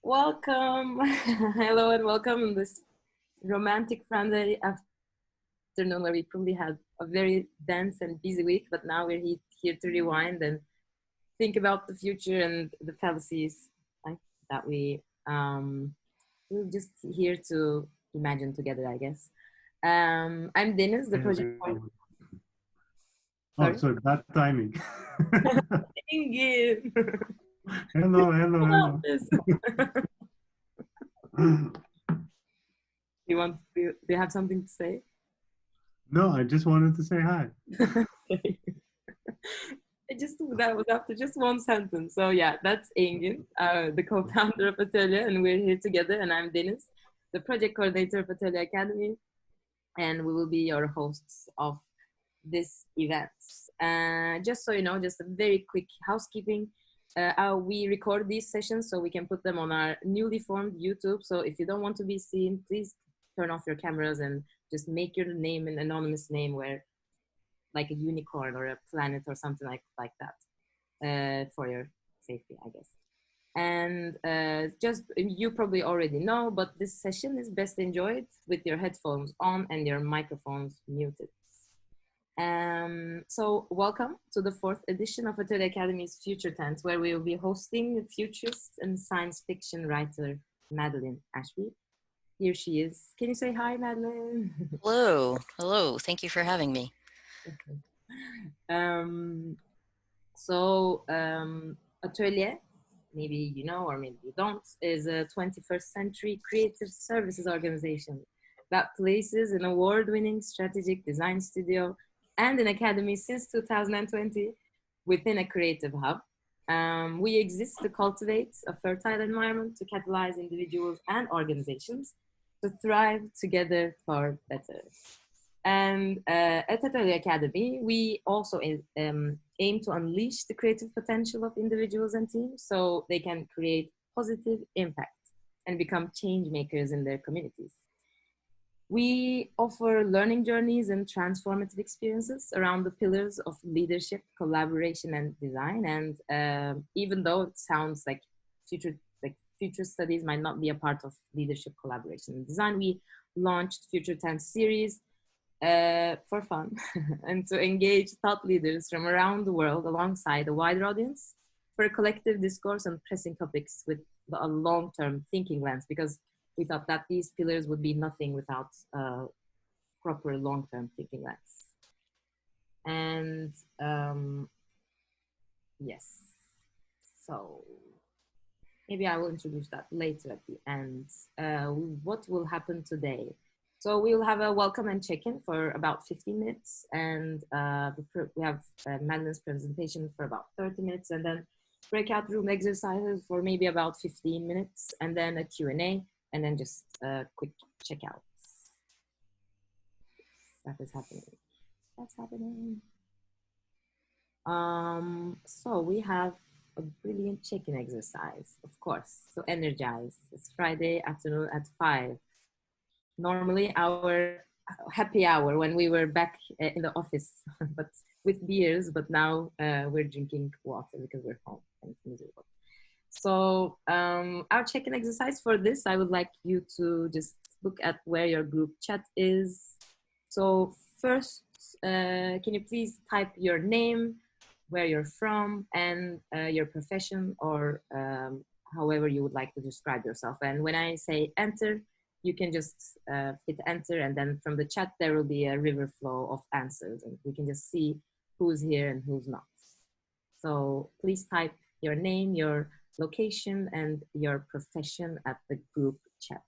Welcome. Hello and welcome in this romantic Friday afternoon where we probably had a very dense and busy week, but now we're here to rewind and think about the future and the fallacies that we're just here to imagine together, I guess. I'm Deniz, the project. Sorry, bad timing. Ingrid. Hello. Do you have something to say? No, I just wanted to say hi. That was after just one sentence. So yeah, that's Engin, the co-founder of Atölye, and we're here together. And I'm Deniz, the project coordinator of Atölye Academy, and we will be your hosts of this event. Just so you know, just a very quick housekeeping. We record these sessions so we can put them on our newly formed YouTube. So if you don't want to be seen, please turn off your cameras and just make your name an anonymous name where like a unicorn or a planet or something like that for your safety, I guess. And just, you probably already know, but this session is best enjoyed with your headphones on and your microphones muted. So welcome to the 4th edition of Atölye Academy's Future Tense, where we will be hosting the futurist and science fiction writer Madeline Ashby'i. Here she is. Can you say hi, Madeline? Hello. Thank you for having me. Okay. Atölye, maybe you know or maybe you don't, is a 21st century creative services organization that places an award-winning strategic design studio and an academy since 2020 within a creative hub. We exist to cultivate a fertile environment to catalyze individuals and organizations to thrive together for better. And at Atölye Academy, we also aim to unleash the creative potential of individuals and teams so they can create positive impact and become change makers in their communities. We offer learning journeys and transformative experiences around the pillars of leadership, collaboration, and design. And even though it sounds like future studies might not be a part of leadership, collaboration, and design, we launched Future Tense series for fun and to engage thought leaders from around the world alongside a wider audience for a collective discourse on pressing topics with a long-term thinking lens, because we thought that these pillars would be nothing without a proper long-term thinking lens. And yes, so maybe I will introduce that later at the end. What will happen today? So we will have a welcome and check-in for about 15 minutes, and we have Madeline's presentation for about 30 minutes, and then breakout room exercises for maybe about 15 minutes, and then a Q&A, and then just quick checkouts. That is happening. That's happening. So we have a brilliant check-in exercise, of course. So energize. It's Friday afternoon at 5. Normally our happy hour when we were back in the office, but with beers, but now we're drinking water because we're home and it's miserable. So our check-in exercise for this, I would like you to just look at where your group chat is. So first, can you please type your name, where you're from, and your profession, or however you would like to describe yourself. And when I say enter, you can just hit enter, and then from the chat there will be a river flow of answers, and we can just see who's here and who's not. So please type your name, your location, and your profession at the group chat.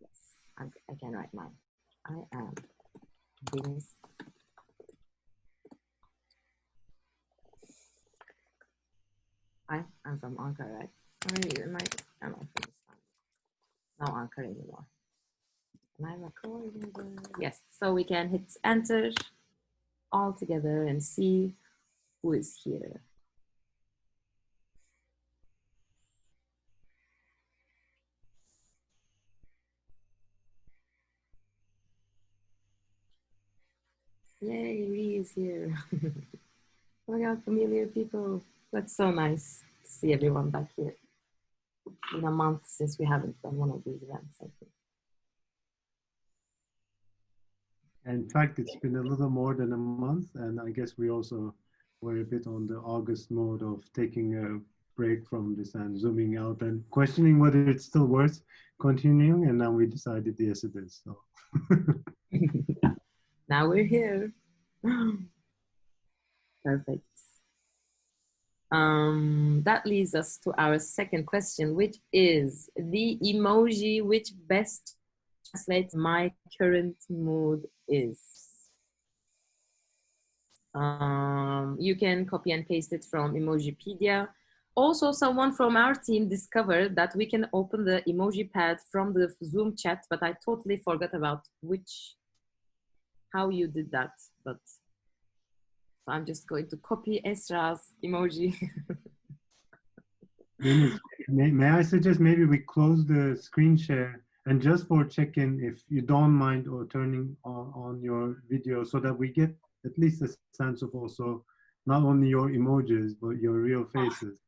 Yes, I can write mine. I am Deniz. I'm from Ankara, right? I'm from not Ankara anymore. Am I recording? Yes, so we can hit enter all together and see who is here. Yay, Ree is here. Oh my God, familiar people. That's so nice to see everyone back here. In a month since we haven't done one of these events, I think. In fact, it's been a little more than a month, and I guess we also were a bit on the August mode of taking a break from this and zooming out and questioning whether it's still worth continuing, and now we decided yes it is. So Now we're here. Perfect. That leads us to our second question, which is the emoji which best translates my current mood is. You can copy and paste it from Emojipedia. Also, someone from our team discovered that we can open the emoji pad from the Zoom chat, but I totally forgot about how you did that. But I'm just going to copy Esra's emoji. may I suggest maybe we close the screen share and just for check-in, if you don't mind, or turning on your video so that we get at least a sense of also not only your emojis, but your real faces.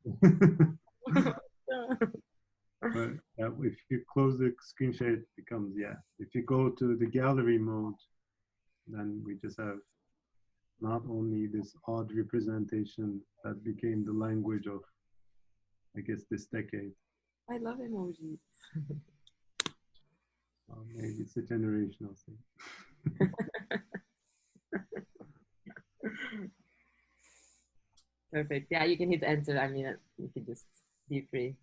But if you close the screen share, it becomes, yeah. If you go to the gallery mode, then we just have not only this odd representation that became the language of, I guess, this decade. I love emojis. Maybe it's a generational thing. Perfect. Yeah, you can hit enter. I mean, you can just be free.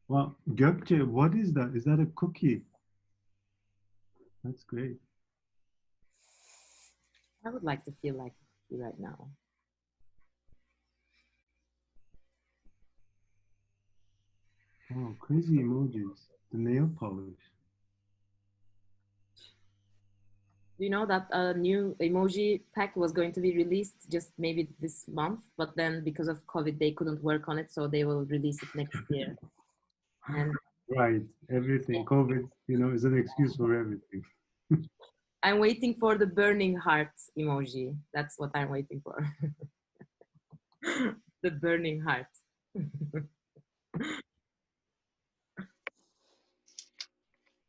Well, Gökçe, what is that? Is that a cookie? That's great. I would like to feel like you right now. Oh, crazy emojis. The nail polish. Do you know that a new emoji pack was going to be released just maybe this month, but then because of COVID, they couldn't work on it, so they will release it next year. And right, everything. COVID, is an excuse for everything. I'm waiting for the burning heart emoji. That's what I'm waiting for. The burning heart.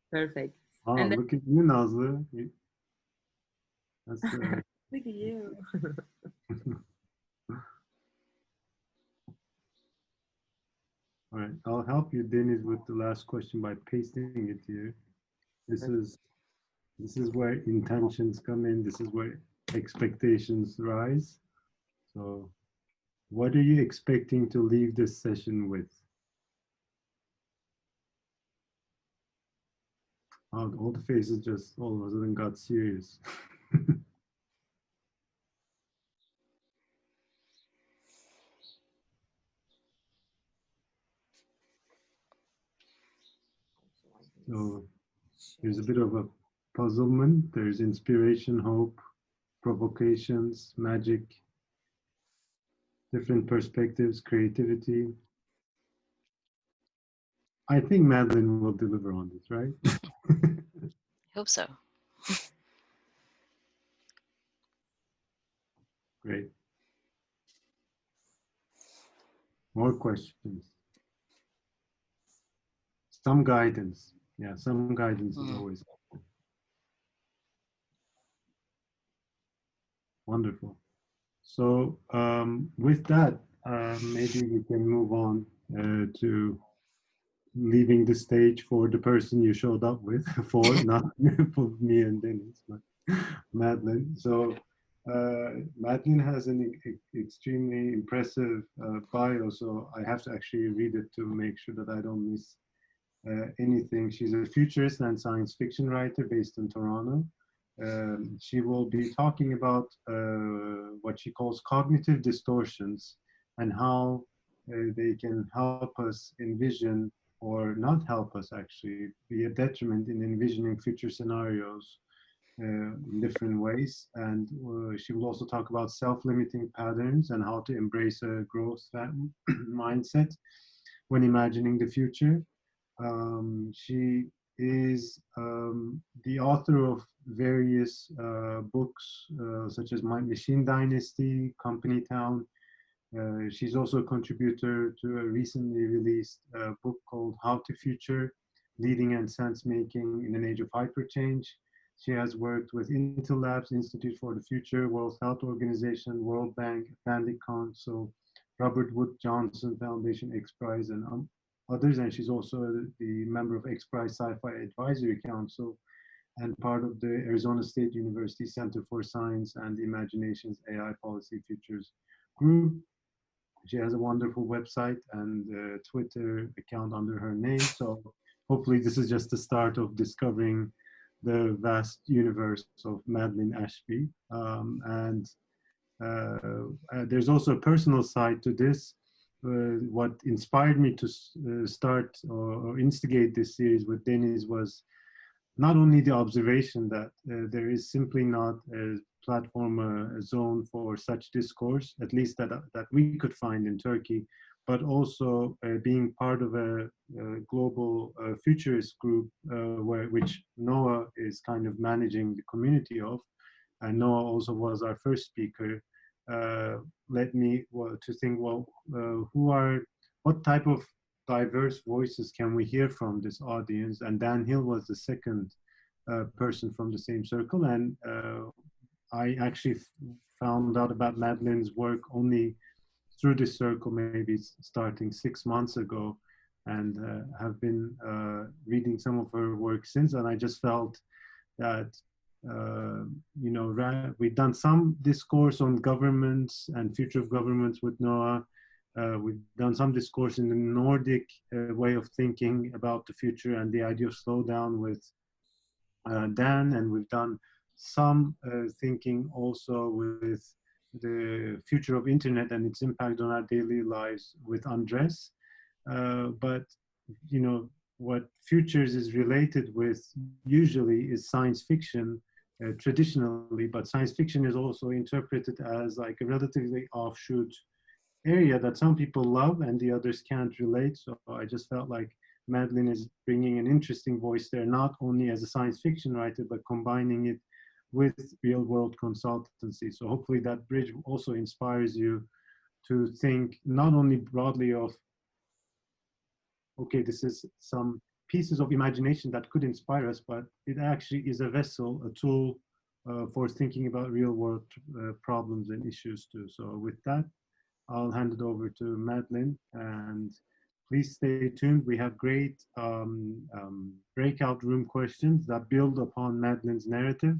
Perfect. Oh, and then, look at you, Nazlı. That's look at you. All right, I'll help you, Deniz, with the last question by pasting it here. This is where intentions come in. This is where expectations rise. So, what are you expecting to leave this session with? All the faces just all of a sudden got serious. So there's a bit of a puzzlement. There's inspiration, hope, provocations, magic, different perspectives, creativity. I think Madeline will deliver on this, right? Hope so. Great. More questions. Some guidance. Yeah, some guidance is always helpful. Wonderful. So with that, maybe we can move on to leaving the stage for the person you showed up with, for not for me and Deniz, but Madeline. So Madeline has an extremely impressive bio, so I have to actually read it to make sure that I don't miss anything. She's a futurist and science fiction writer based in Toronto. She will be talking about what she calls cognitive distortions and how they can help us envision, or not help us actually, be a detriment in envisioning future scenarios in different ways. And she will also talk about self-limiting patterns and how to embrace a growth mindset when imagining the future. She is the author of various books, such as Machine Dynasty, Company Town. She's also a contributor to a recently released book called How to Future, Leading and Sense Making in an Age of Hyperchange. She has worked with Intel Labs, Institute for the Future, World Health Organization, World Bank, Atlantic Council, Robert Wood Johnson Foundation, X Prize, and others. And she's also the member of X Prize Sci-Fi Advisory Council and part of the Arizona State University Center for Science and Imagination's AI Policy Futures group. She has a wonderful website and a Twitter account under her name. So hopefully this is just the start of discovering the vast universe of Madeline Ashby'i. There's also a personal side to this. What inspired me to start or instigate this series with Deniz was not only the observation that there is simply not a platform, a zone for such discourse, at least that we could find in Turkey, but also being part of a global futurist group which Noah is kind of managing the community of, and Noah also was our first speaker, led me to think, well, what type of diverse voices can we hear from this audience? And Dan Hill was the second person from the same circle, and I actually found out about Madeline's work only through this circle, maybe starting 6 months ago, and have been reading some of her work since. And I just felt that we've done some discourse on governments and future of governments with Noah. We've done some discourse in the Nordic way of thinking about the future and the idea of slowdown with Dan, and we've done some thinking also with the future of internet and its impact on our daily lives with Andres. But what futures is related with usually is science fiction traditionally, but science fiction is also interpreted as like a relatively offshoot area that some people love and the others can't relate. So I just felt like Madeline is bringing an interesting voice there, not only as a science fiction writer, but combining it with real world consultancy. So hopefully that bridge also inspires you to think not only broadly of, okay, this is some pieces of imagination that could inspire us, but it actually is a vessel, a tool for thinking about real world problems and issues too. So with that, I'll hand it over to Madeline, and please stay tuned. We have great breakout room questions that build upon Madeline's narrative.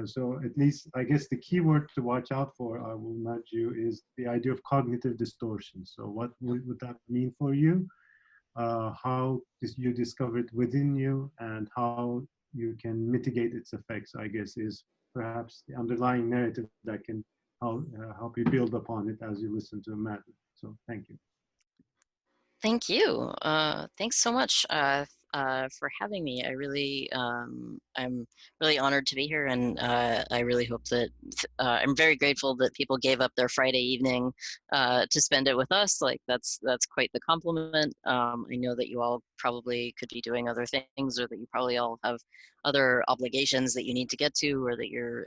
So at least, I guess the key word to watch out for, I will nudge you, is the idea of cognitive distortion. So what would that mean for you? How you discover it within you, and how you can mitigate its effects, I guess, is perhaps the underlying narrative that can help you build upon it as you listen to Madeline. So thank you. Thank you. Thanks so much for having me. I'm really honored to be here, and I really hope that I'm very grateful that people gave up their Friday evening to spend it with us. Like that's quite the compliment. I know that you all probably could be doing other things, or that you probably all have other obligations that you need to get to, or that you're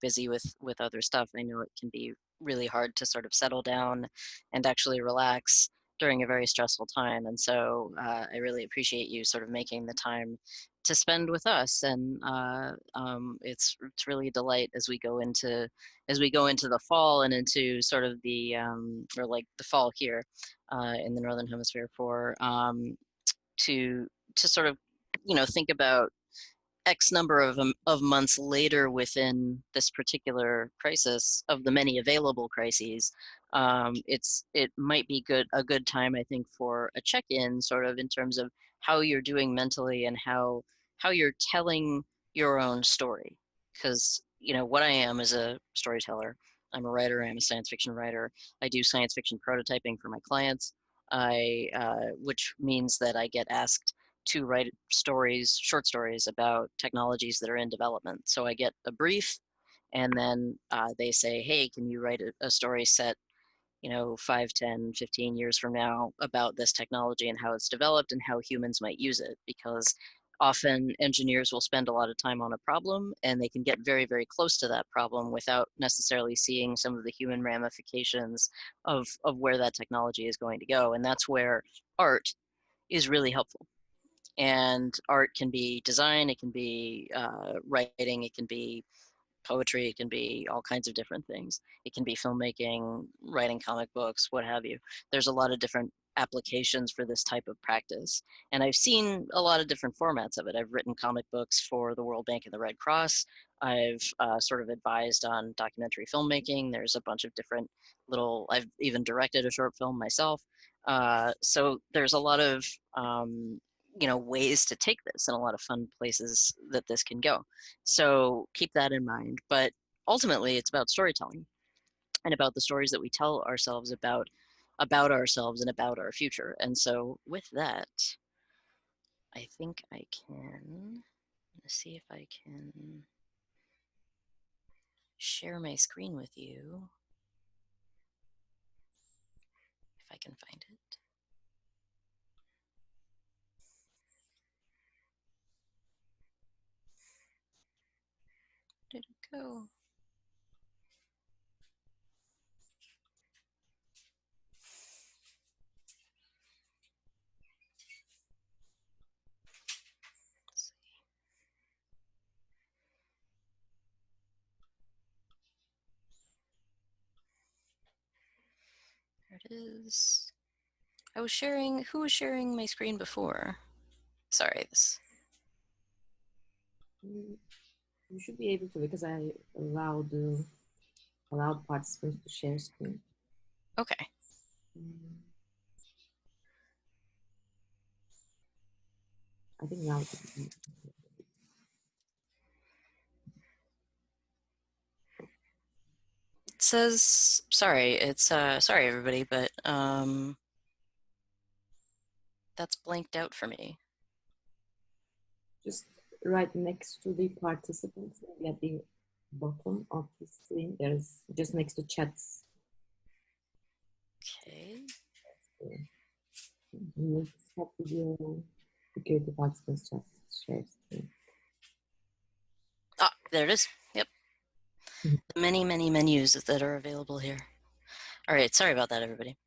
busy with other stuff. I know it can be really hard to sort of settle down and actually relax during a very stressful time. And so I really appreciate you sort of making the time to spend with us. And it's really a delight as we go into the fall and into sort of the or like the fall here in the Northern Hemisphere to sort of think about X number of months later within this particular crisis, of the many available crises. It might be a good time, I think, for a check-in, sort of in terms of how you're doing mentally and how you're telling your own story. Because what I am is a storyteller. I'm a writer. I'm a science fiction writer. I do science fiction prototyping for my clients. Which means that I get asked to write short stories about technologies that are in development. So I get a brief, and then they say, hey, can you write a story set 5, 10, 15 years from now about this technology and how it's developed and how humans might use it? Because often engineers will spend a lot of time on a problem, and they can get very, very close to that problem without necessarily seeing some of the human ramifications of where that technology is going to go. And that's where art is really helpful. And art can be design, it can be writing, it can be poetry, it can be all kinds of different things. It can be filmmaking, writing comic books, what have you. There's a lot of different applications for this type of practice. And I've seen a lot of different formats of it. I've written comic books for the World Bank and the Red Cross. I've sort of advised on documentary filmmaking. There's a bunch of different I've even directed a short film myself. So there's a lot of ways to take this and a lot of fun places that this can go. So keep that in mind. But ultimately, it's about storytelling and about the stories that we tell ourselves about ourselves and about our future. And so with that, I think I can see if I can share my screen with you, if I can find it. Where did it go? There it is. Who was sharing my screen before? Sorry, this. You should be able to, because I allowed participants to share screen. Okay. I think now. It says, sorry, it's, sorry everybody, but that's blanked out for me. Just right next to the participants, at the bottom of the screen, there's just next to chats. Okay. Stop video, security participants chat share screen. Ah, there it is. Yep. Many, many menus that are available here. All right, sorry about that, everybody.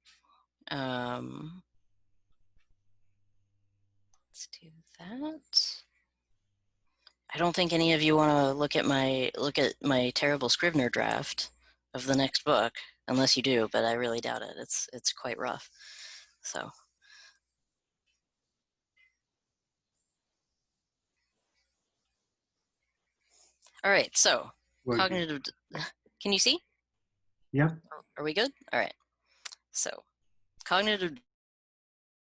Let's do that. I don't think any of you want to look at my terrible Scrivener draft of the next book, unless you do, but I really doubt it. It's quite rough. So. All right, so cognitive. Can you see? Yeah. Are we good? All right. So, cognitive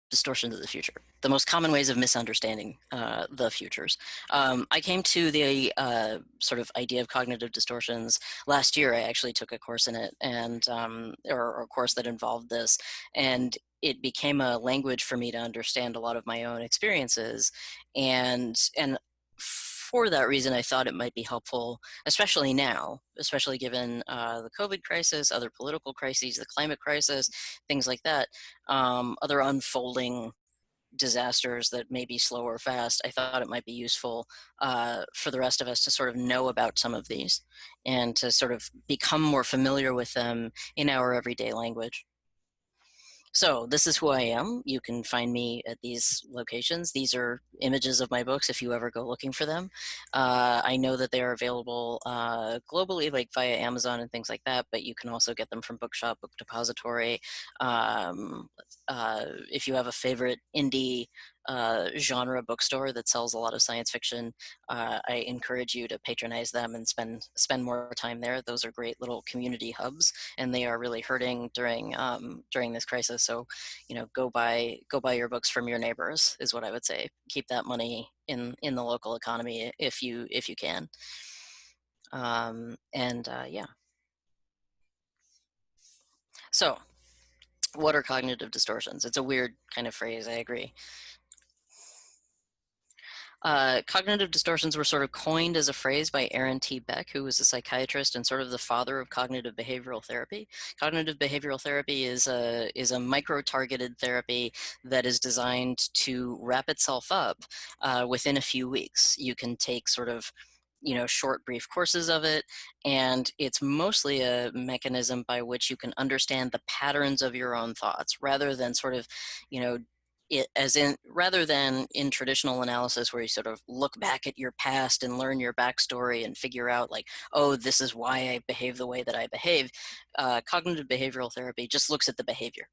distortions of the future, the most common ways of misunderstanding the futures. I came to the sort of idea of cognitive distortions last year. I actually took a course in it, and or a course that involved this, and it became a language for me to understand a lot of my own experiences, and for that reason, I thought it might be helpful, especially now, especially given the COVID crisis, other political crises, the climate crisis, things like that, other unfolding disasters that may be slow or fast. I thought it might be useful for the rest of us to sort of know about some of these and to sort of become more familiar with them in our everyday language. So this is who I am. You can find me at these locations. These are images of my books if you ever go looking for them. I know that they are available globally, like via Amazon and things like that, but you can also get them from Bookshop, Book Depository. If you have a favorite indie genre bookstore that sells a lot of science fiction, I encourage you to patronize them and spend more time there. Those are great little community hubs, and they are really hurting during this crisis. So, go buy your books from your neighbors is what I would say. Keep that money in the local economy if you can. Yeah. So, what are cognitive distortions? It's a weird kind of phrase, I agree. Cognitive distortions were sort of coined as a phrase by Aaron T. Beck, who was a psychiatrist and sort of the father of cognitive behavioral therapy. Cognitive behavioral therapy is a micro-targeted therapy that is designed to wrap itself up within a few weeks. You can take sort of short, brief courses of it, and it's mostly a mechanism by which you can understand the patterns of your own thoughts, rather than sort of, rather than in traditional analysis where you sort of look back at your past and learn your backstory and figure out like, oh, this is why I behave the way that I behave. Cognitive behavioral therapy just looks at the behavior.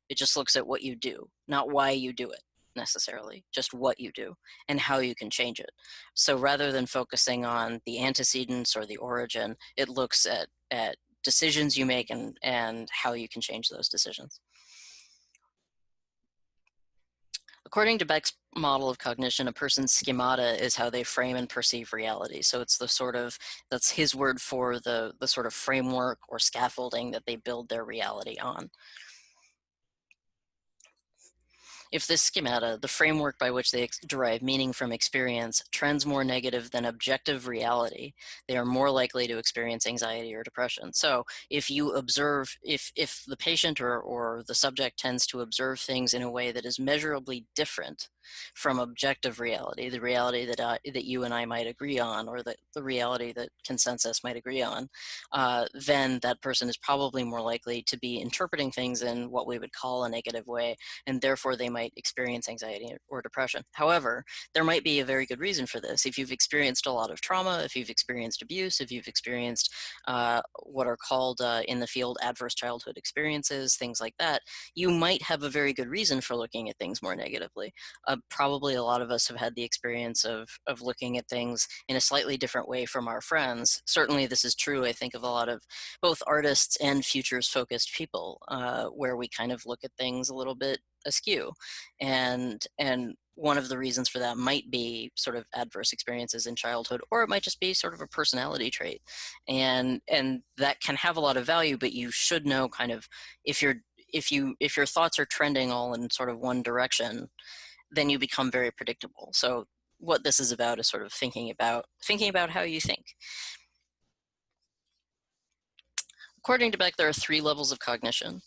It just looks at what you do, not why you do it necessarily, just what you do and how you can change it. So rather than focusing on the antecedents or the origin, it looks at decisions you make and how you can change those decisions. According to Beck's model of cognition, a person's schemata is how they frame and perceive reality. So it's the sort of, that's his word for the sort of framework or scaffolding that they build their reality on. If this schemata, the framework by which they derive meaning from experience, trends more negative than objective reality, they are more likely to experience anxiety or depression. So if you observe, if the patient or the subject tends to observe things in a way that is measurably different from objective reality, the reality that you and I might agree on, or the reality that consensus might agree on, then that person is probably more likely to be interpreting things in what we would call a negative way, and therefore they might experience anxiety or depression. However, there might be a very good reason for this. If you've experienced a lot of trauma, if you've experienced abuse, if you've experienced what are called in the field adverse childhood experiences, things like that, you might have a very good reason for looking at things more negatively. Probably a lot of us have had the experience of looking at things in a slightly different way from our friends. Certainly this is true, I think, of a lot of both artists and futures-focused people, where we kind of look at things a little bit askew. And one of the reasons for that might be sort of adverse experiences in childhood, or it might just be sort of a personality trait. And that can have a lot of value, but you should know kind of if your thoughts are trending all in sort of one direction, then you become very predictable. So what this is about is sort of thinking about how you think. According to Beck, there are 3 levels of cognition.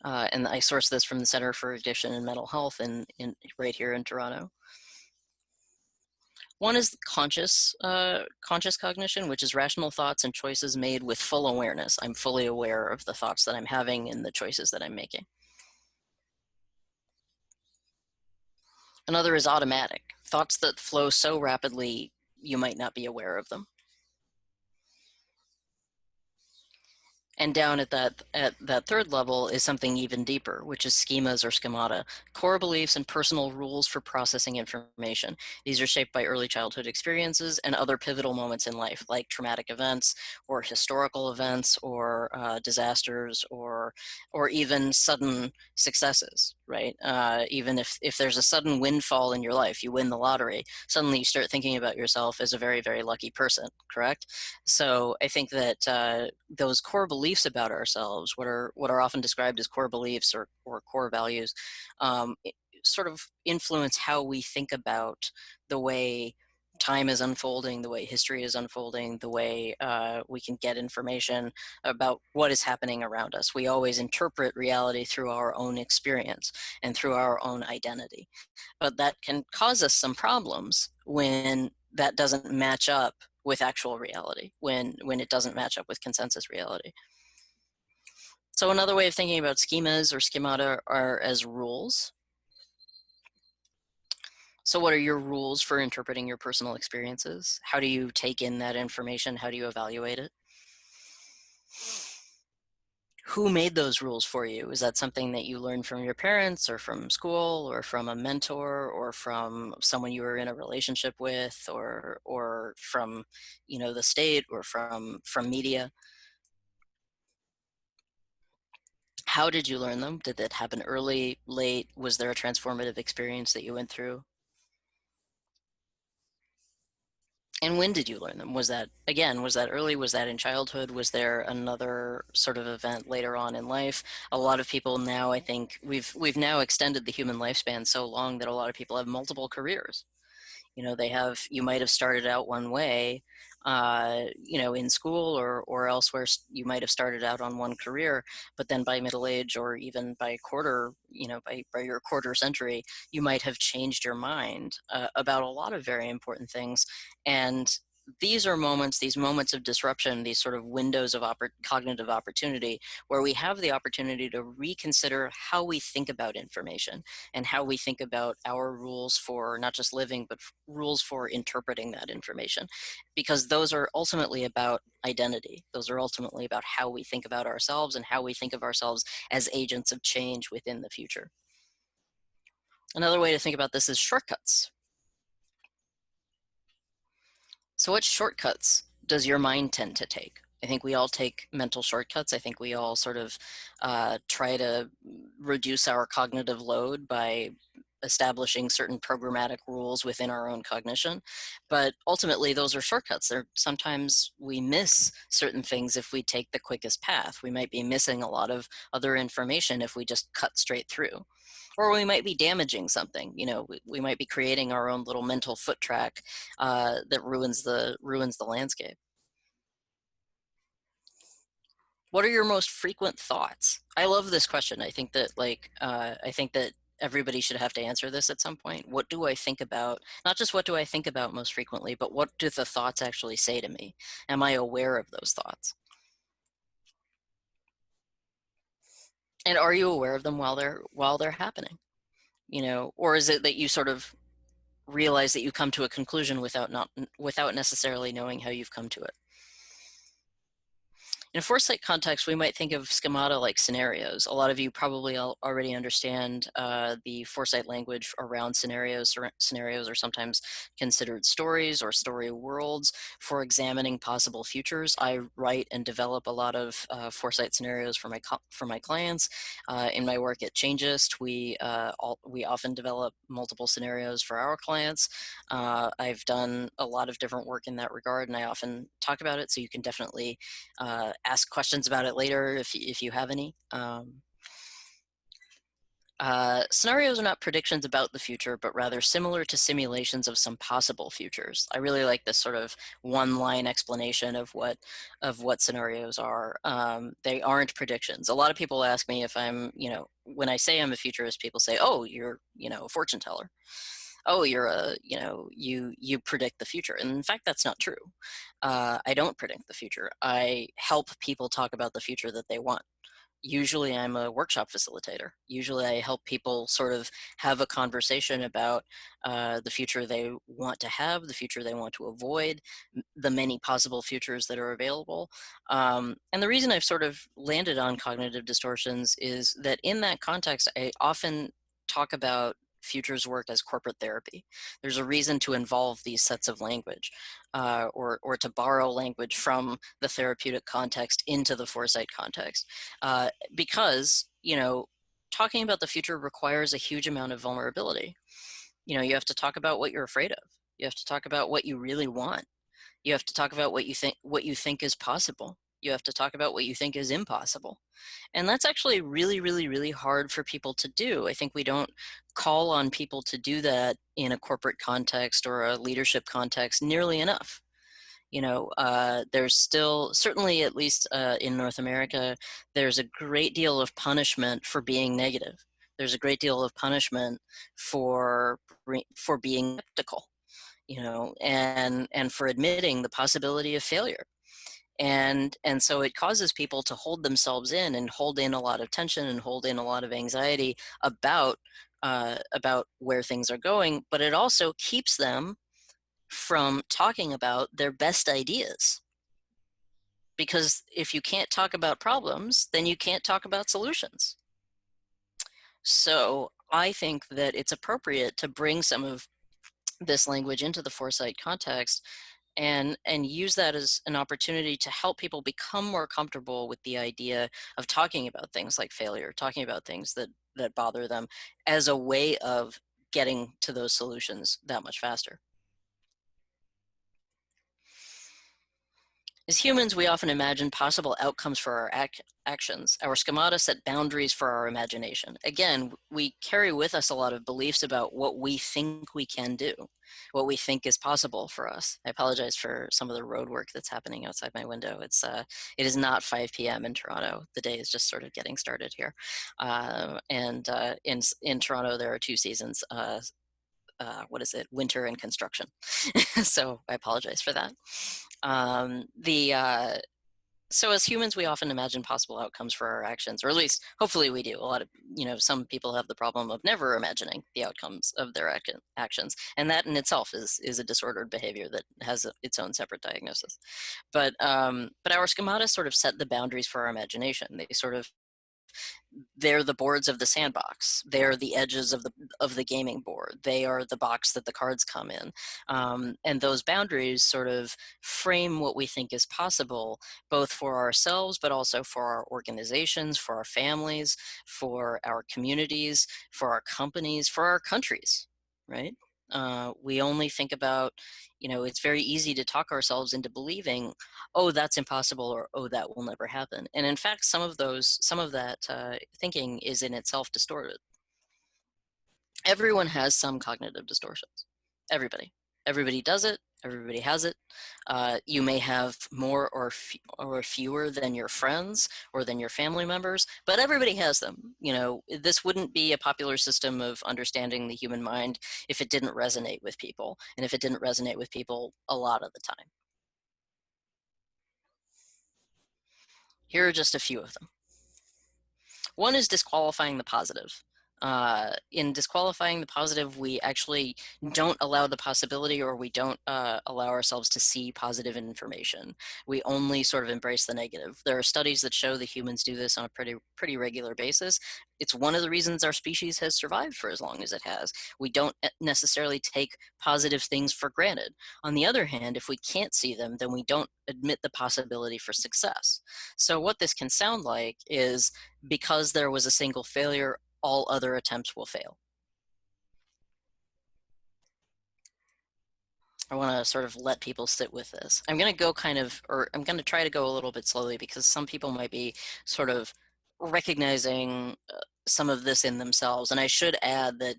And I sourced this from the Center for Addiction and Mental Health right here in Toronto. One is conscious cognition, which is rational thoughts and choices made with full awareness. I'm fully aware of the thoughts that I'm having and the choices that I'm making. Another is automatic, thoughts that flow so rapidly you might not be aware of them. And down at that 3rd level is something even deeper, which is schemas or schemata, core beliefs and personal rules for processing information. These are shaped by early childhood experiences and other pivotal moments in life, like traumatic events or historical events or disasters or even sudden successes, right? Even if there's a sudden windfall in your life, you win the lottery, suddenly you start thinking about yourself as a very, very lucky person, correct? So I think that those core beliefs about ourselves, what are often described as core beliefs or core values, sort of influence how we think about the way time is unfolding, the way history is unfolding, the way we can get information about what is happening around us. We always interpret reality through our own experience and through our own identity. But that can cause us some problems when that doesn't match up with actual reality, when it doesn't match up with consensus reality. So another way of thinking about schemas or schemata are as rules. So what are your rules for interpreting your personal experiences? How do you take in that information? How do you evaluate it? Who made those rules for you? Is that something that you learned from your parents or from school or from a mentor or from someone you were in a relationship with or from, the state or from media? How did you learn them? Did that happen early, late? Was there a transformative experience that you went through? And when did you learn them? Was that early? Was that in childhood? Was there another sort of event later on in life? A lot of people now, I think, we've now extended the human lifespan so long that a lot of people have multiple careers. You might have started out one way, in school or elsewhere. You might have started out on one career, but then by middle age, or even by by your quarter century, you might have changed your mind about a lot of very important things. And these moments of disruption, these sort of windows of cognitive opportunity, where we have the opportunity to reconsider how we think about information and how we think about our rules for not just living, but rules for interpreting that information. Because those are ultimately about identity. Those are ultimately about how we think about ourselves and how we think of ourselves as agents of change within the future. Another way to think about this is shortcuts. So what shortcuts does your mind tend to take? I think we all take mental shortcuts. I think we all sort of try to reduce our cognitive load by establishing certain programmatic rules within our own cognition. But ultimately, those are shortcuts. Sometimes we miss certain things if we take the quickest path. We might be missing a lot of other information if we just cut straight through. Or we might be damaging something. We might be creating our own little mental foot track that ruins the landscape. What are your most frequent thoughts? I love this question. I think that everybody should have to answer this at some point. What do I think about? Not just what do I think about most frequently, but what do the thoughts actually say to me? Am I aware of those thoughts? And are you aware of them while they're happening? Or is it that you sort of realize that you come to a conclusion without necessarily knowing how you've come to it? In a foresight context, we might think of schemata like scenarios. A lot of you probably already understand the foresight language around scenarios. Scenarios are sometimes considered stories or story worlds for examining possible futures. I write and develop a lot of foresight scenarios for my clients. In my work at Changeist, we often develop multiple scenarios for our clients. I've done a lot of different work in that regard, and I often talk about it, so you can definitely ask questions about it later if you have any. Scenarios are not predictions about the future, but rather similar to simulations of some possible futures. I really like this sort of one-line explanation of what scenarios are. They aren't predictions. A lot of people ask me if I'm, when I say I'm a futurist, people say, "Oh, you're, a fortune teller. Oh, you're you predict the future." And in fact, that's not true. I don't predict the future. I help people talk about the future that they want. Usually I'm a workshop facilitator. Usually I help people sort of have a conversation about the future they want to have, the future they want to avoid, the many possible futures that are available. And the reason I've sort of landed on cognitive distortions is that in that context, I often talk about futures work as corporate therapy. There's a reason to involve these sets of language or to borrow language from the therapeutic context into the foresight context because, talking about the future requires a huge amount of vulnerability. You have to talk about what you're afraid of. You have to talk about what you really want. You have to talk about what you think is possible. You have to talk about what you think is impossible. And that's actually really, really, really hard for people to do. I think we don't call on people to do that in a corporate context or a leadership context nearly enough. There's still, certainly at least in North America, there's a great deal of punishment for being negative. There's a great deal of punishment for being skeptical, and for admitting the possibility of failure. And so it causes people to hold themselves in and hold in a lot of tension and hold in a lot of anxiety about where things are going, but it also keeps them from talking about their best ideas. Because if you can't talk about problems, then you can't talk about solutions. So I think that it's appropriate to bring some of this language into the foresight context and use that as an opportunity to help people become more comfortable with the idea of talking about things like failure, talking about things that bother them as a way of getting to those solutions that much faster. As humans, we often imagine possible outcomes for our actions. Our schemata set boundaries for our imagination. Again, we carry with us a lot of beliefs about what we think we can do. what we think is possible for us. I apologize for some of the road work that's happening outside my window. It is not 5 p.m. in Toronto. The day is just sort of getting started here. In Toronto, there are two seasons. Winter and construction. So I apologize for that. So as humans, we often imagine possible outcomes for our actions, or at least hopefully we do. Some people have the problem of never imagining the outcomes of their actions. And that in itself is a disordered behavior that has its own separate diagnosis. But our schemata sort of set the boundaries for our imagination. They're the boards of the sandbox. They're the edges of the gaming board. They are the box that the cards come in. And those boundaries sort of frame what we think is possible, both for ourselves, but also for our organizations, for our families, for our communities, for our companies, for our countries, right? We only think about, it's very easy to talk ourselves into believing, oh, that's impossible, or oh, that will never happen. And in fact, some of that thinking is in itself distorted. Everyone has some cognitive distortions. Everybody does it. Everybody has it. You may have more or fewer than your friends or than your family members, but everybody has them. This wouldn't be a popular system of understanding the human mind if it didn't resonate with people, and if it didn't resonate with people a lot of the time. Here are just a few of them. One is disqualifying the positive. In disqualifying the positive, we actually don't allow the possibility, or we don't allow ourselves to see positive information. We only sort of embrace the negative. There are studies that show that humans do this on a pretty regular basis. It's one of the reasons our species has survived for as long as it has. We don't necessarily take positive things for granted. On the other hand, if we can't see them, then we don't admit the possibility for success. So what this can sound like is, because there was a single failure, all other attempts will fail. I want to sort of let people sit with this. I'm going to try to go a little bit slowly, because some people might be sort of recognizing some of this in themselves. And I should add that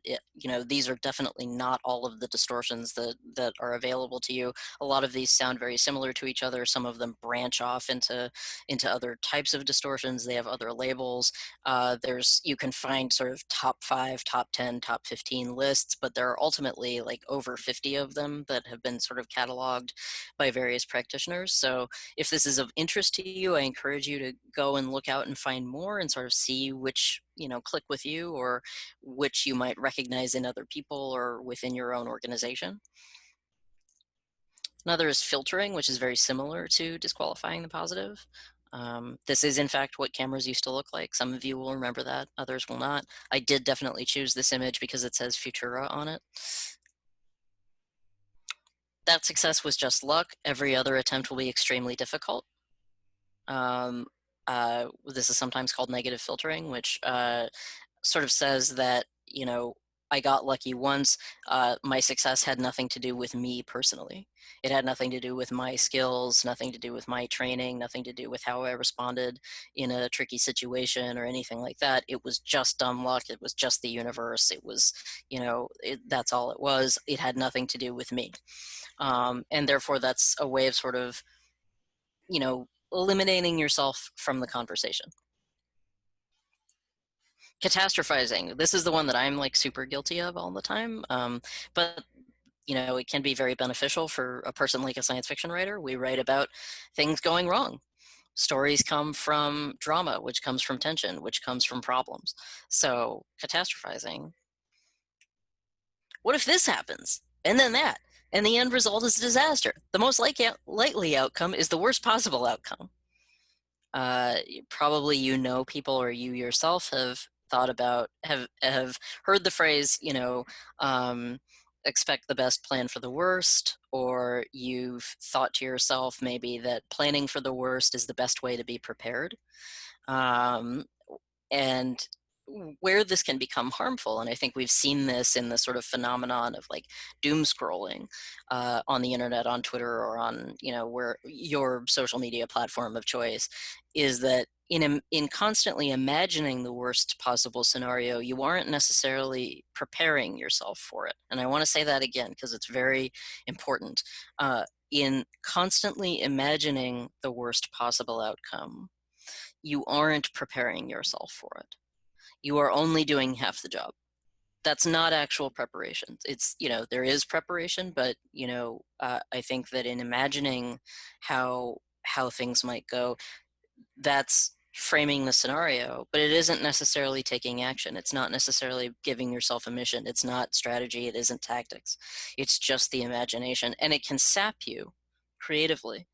these are definitely not all of the distortions that are available to you. A lot of these sound very similar to each other. Some of them branch off into other types of distortions. They have other labels. You can find sort of top 5, top 10, top 15 lists, but there are ultimately like over 50 of them that have been sort of cataloged by various practitioners. So if this is of interest to you, I encourage you to go and look out and find more and sort of see which click with you, or which you might recognize in other people or within your own organization. Another is filtering, which is very similar to disqualifying the positive. This is in fact what cameras used to look like. Some of you will remember that, others will not. I did definitely choose this image because it says Futura on it. That success was just luck. Every other attempt will be extremely difficult. This is sometimes called negative filtering, which sort of says that, I got lucky once. My success had nothing to do with me personally. It had nothing to do with my skills, nothing to do with my training, nothing to do with how I responded in a tricky situation or anything like that. It was just dumb luck. It was just the universe. It was, that's all it was. It had nothing to do with me. And therefore, that's a way of sort of, eliminating yourself from the conversation. Catastrophizing. This is the one that I'm like super guilty of all the time. But it can be very beneficial for a person like a science fiction writer. We write about things going wrong. Stories come from drama, which comes from tension, which comes from problems. So catastrophizing. What if this happens? And then that? And the end result is a disaster. The most likely outcome is the worst possible outcome. Probably people, or you yourself have thought about, have heard the phrase, expect the best, plan for the worst, or you've thought to yourself maybe that planning for the worst is the best way to be prepared. And where this can become harmful, and I think we've seen this in the sort of phenomenon of like doom scrolling on the internet, on Twitter, or on, you know, where your social media platform of choice, is that in constantly imagining the worst possible scenario, you aren't necessarily preparing yourself for it. And I want to say that again because it's very important. In constantly imagining the worst possible outcome, you aren't preparing yourself for it. You are only doing half the job. That's not actual preparation. It's, you know, there is preparation, but, you know, I think that in imagining how things might go, that's framing the scenario, but it isn't necessarily taking action. It's not necessarily giving yourself a mission. It's not strategy. It isn't tactics. It's just the imagination, and it can sap you creatively,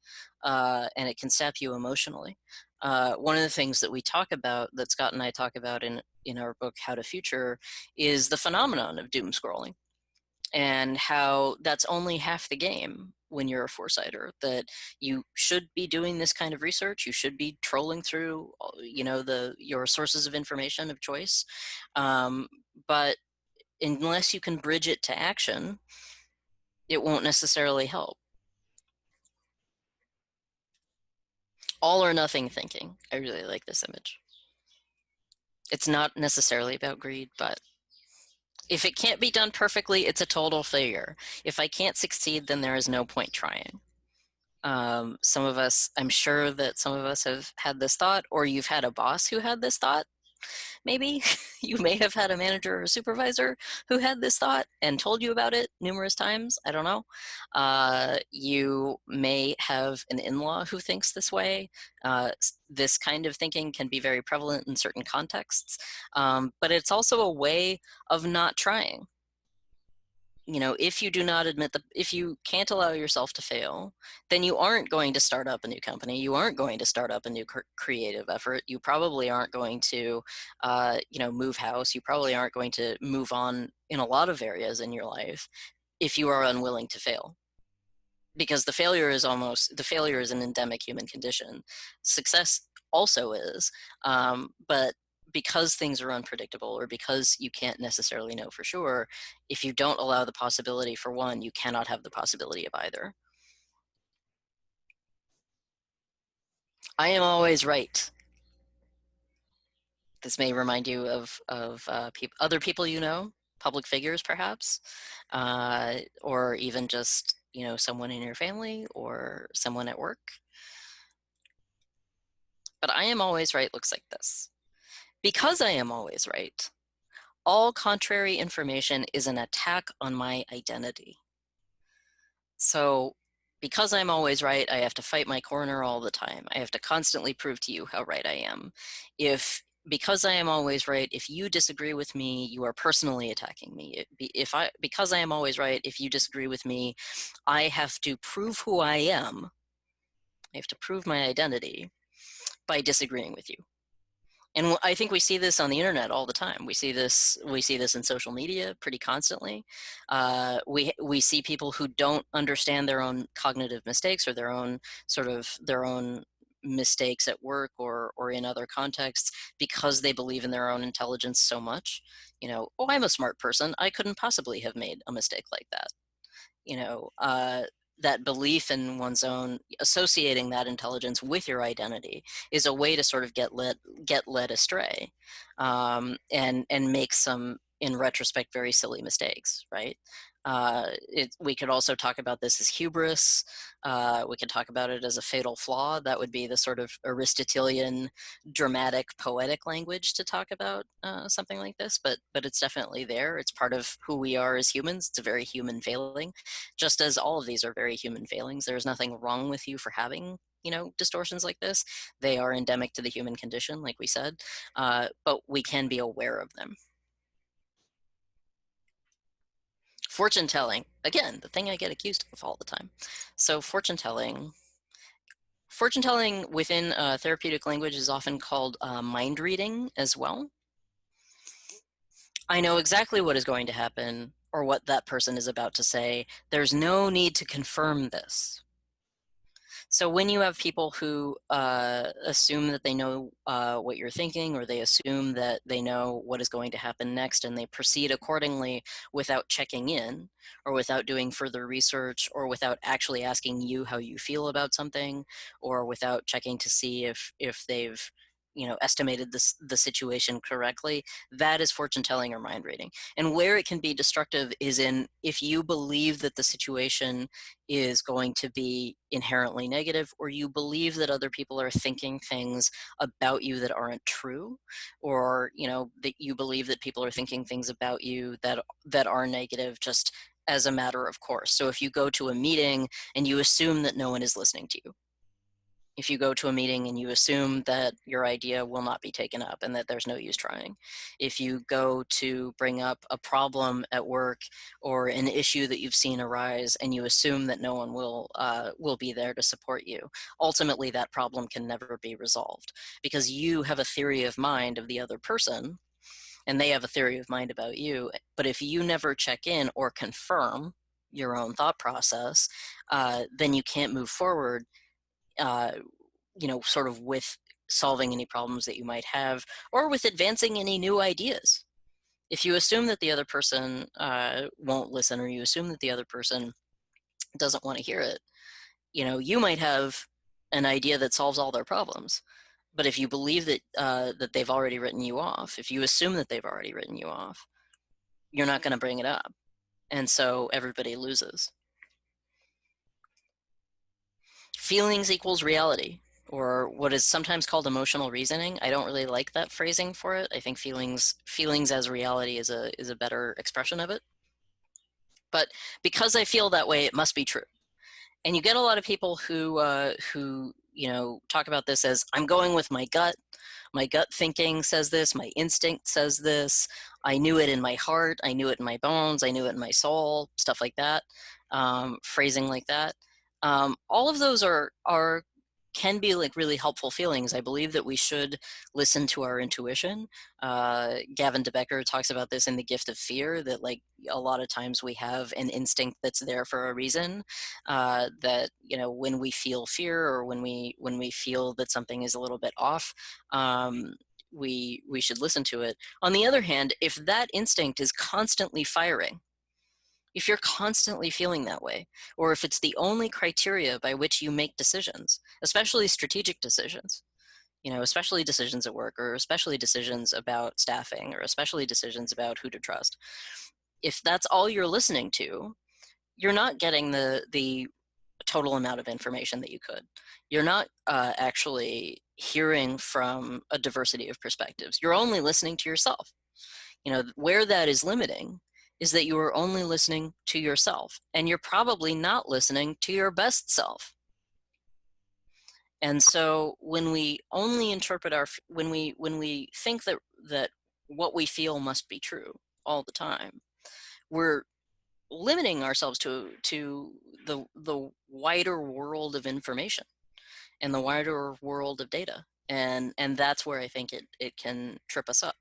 and it can sap you emotionally. One of the things that we talk about, that Scott and I talk about in our book, How to Future, is the phenomenon of doom scrolling, and how that's only half the game when you're a foresighter, that you should be doing this kind of research. You should be trolling through, you know, your sources of information of choice. But unless you can bridge it to action, it won't necessarily help. All or nothing thinking. I really like this image. It's not necessarily about greed, but if it can't be done perfectly, it's a total failure. If I can't succeed, then there is no point trying. Some of us, I'm sure that some of us have had this thought, or you've had a boss who had this thought. Maybe you may have had a manager or a supervisor who had this thought and told you about it numerous times. I don't know. You may have an in-law who thinks this way. This kind of thinking can be very prevalent in certain contexts, but it's also a way of not trying. You know, if you do not admit if you can't allow yourself to fail, then you aren't going to start up a new company. You aren't going to start up a new creative effort. You probably aren't going to, you know, move house. You probably aren't going to move on in a lot of areas in your life if you are unwilling to fail. Because the failure is an endemic human condition. Success also is, but because things are unpredictable, or because you can't necessarily know for sure, if you don't allow the possibility for one, you cannot have the possibility of either. I am always right. This may remind you of other people you know, public figures perhaps, or even just, you know, someone in your family or someone at work. But I am always right looks like this. Because I am always right, all contrary information is an attack on my identity. So because I'm always right, I have to fight my corner all the time. I have to constantly prove to you how right I am. Because I am always right, if you disagree with me, you are personally attacking me. Because I am always right, if you disagree with me, I have to prove who I am. I have to prove my identity by disagreeing with you. And I think we see this on the internet all the time. We see this in social media pretty constantly. We see people who don't understand their own cognitive mistakes, or their own mistakes at work or in other contexts, because they believe in their own intelligence so much. You know, oh, I'm a smart person. I couldn't possibly have made a mistake like that. You know, that belief in one's own, associating that intelligence with your identity, is a way to sort of get led astray, and make some, in retrospect, very silly mistakes, right? We could also talk about this as hubris. We could talk about it as a fatal flaw. That would be the sort of Aristotelian, dramatic, poetic language to talk about something like this. But it's definitely there. It's part of who we are as humans. It's a very human failing, just as all of these are very human failings. There's nothing wrong with you for having, you know, distortions like this. They are endemic to the human condition, like we said, but we can be aware of them. Fortune telling, again, the thing I get accused of all the time. So fortune telling within therapeutic language is often called mind reading as well. I know exactly what is going to happen, or what that person is about to say. There's no need to confirm this. So when you have people who assume that they know what you're thinking, or they assume that they know what is going to happen next, and they proceed accordingly without checking in, or without doing further research, or without actually asking you how you feel about something, or without checking to see if they've estimated the situation correctly, that is fortune telling or mind reading. And where it can be destructive is in if you believe that the situation is going to be inherently negative, or you believe that other people are thinking things about you that aren't true, or that you believe that people are thinking things about you that are negative just as a matter of course. So if you go to a meeting and you assume that no one is listening to you, if you go to a meeting and you assume that your idea will not be taken up and that there's no use trying, if you go to bring up a problem at work or an issue that you've seen arise and you assume that no one will be there to support you, ultimately that problem can never be resolved, because you have a theory of mind of the other person and they have a theory of mind about you. But if you never check in or confirm your own thought process, then you can't move forward sort of with solving any problems that you might have, or with advancing any new ideas. If you assume that the other person won't listen, or you assume that the other person doesn't want to hear it, you might have an idea that solves all their problems. But if you believe that that they've already written you off, if you assume that they've already written you off, you're not going to bring it up. And so everybody loses. Feelings equals reality, or what is sometimes called emotional reasoning. I don't really like that phrasing for it. I think feelings as reality is a better expression of it. But because I feel that way, it must be true. And you get a lot of people who talk about this as, I'm going with my gut. My gut thinking says this. My instinct says this. I knew it in my heart. I knew it in my bones. I knew it in my soul. Stuff like that. Phrasing like that. All of those can be like really helpful feelings. I believe that we should listen to our intuition. Gavin de Becker talks about this in The Gift of Fear, that like a lot of times we have an instinct that's there for a reason, that when we feel fear, or when we feel that something is a little bit off, we should listen to it. On the other hand, if that instinct is constantly firing, if you're constantly feeling that way, or if it's the only criteria by which you make decisions, especially strategic decisions, especially decisions at work, or especially decisions about staffing, or especially decisions about who to trust, if that's all you're listening to, you're not getting the total amount of information that you could. You're not actually hearing from a diversity of perspectives. You're only listening to yourself. Where that is limiting is that you are only listening to yourself, and you're probably not listening to your best self. And so when we only interpret when we think that what we feel must be true all the time, we're limiting ourselves to the wider world of information and the wider world of data. And that's where I think it can trip us up.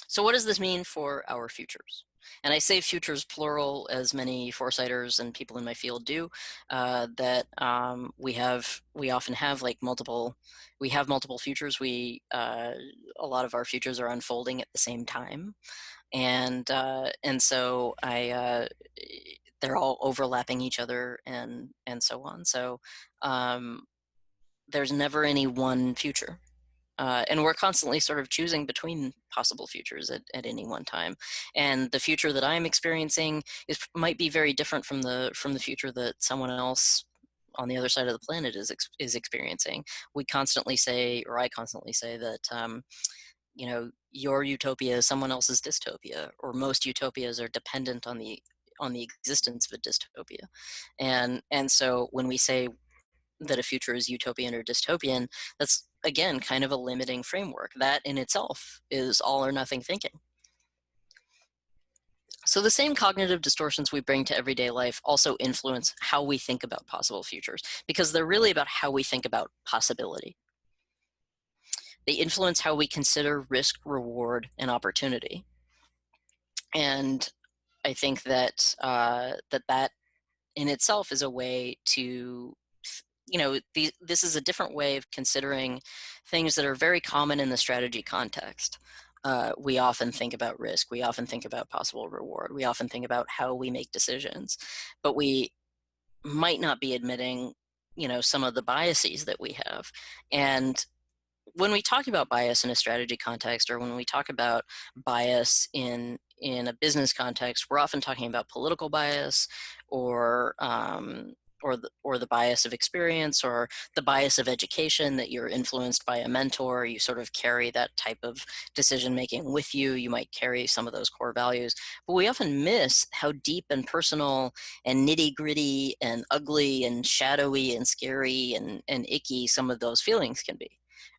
So what does this mean for our futures? And I say futures plural, as many foresighters and people in my field do, that we often have like multiple futures. A lot of our futures are unfolding at the same time, and so they're all overlapping each other, and so on. So there's never any one future. And we're constantly sort of choosing between possible futures at any one time. And the future that I'm experiencing might be very different from the future that someone else on the other side of the planet is experiencing. We constantly say, or I constantly say, that your utopia is someone else's dystopia, or most utopias are dependent on the existence of a dystopia. And so when we say that a future is utopian or dystopian, that's again kind of a limiting framework. That in itself is all or nothing thinking. So the same cognitive distortions we bring to everyday life also influence how we think about possible futures, because they're really about how we think about possibility. They influence how we consider risk, reward, and opportunity. And I think that that in itself is a way to, this is a different way of considering things that are very common in the strategy context. We often think about risk. We often think about possible reward. We often think about how we make decisions, but we might not be admitting, some of the biases that we have. And when we talk about bias in a strategy context, or when we talk about bias in a business context, we're often talking about political bias, or the bias of experience, or the bias of education, that you're influenced by a mentor. You sort of carry that type of decision making with you. You might carry some of those core values, but we often miss how deep and personal and nitty gritty and ugly and shadowy and scary and icky some of those feelings can be.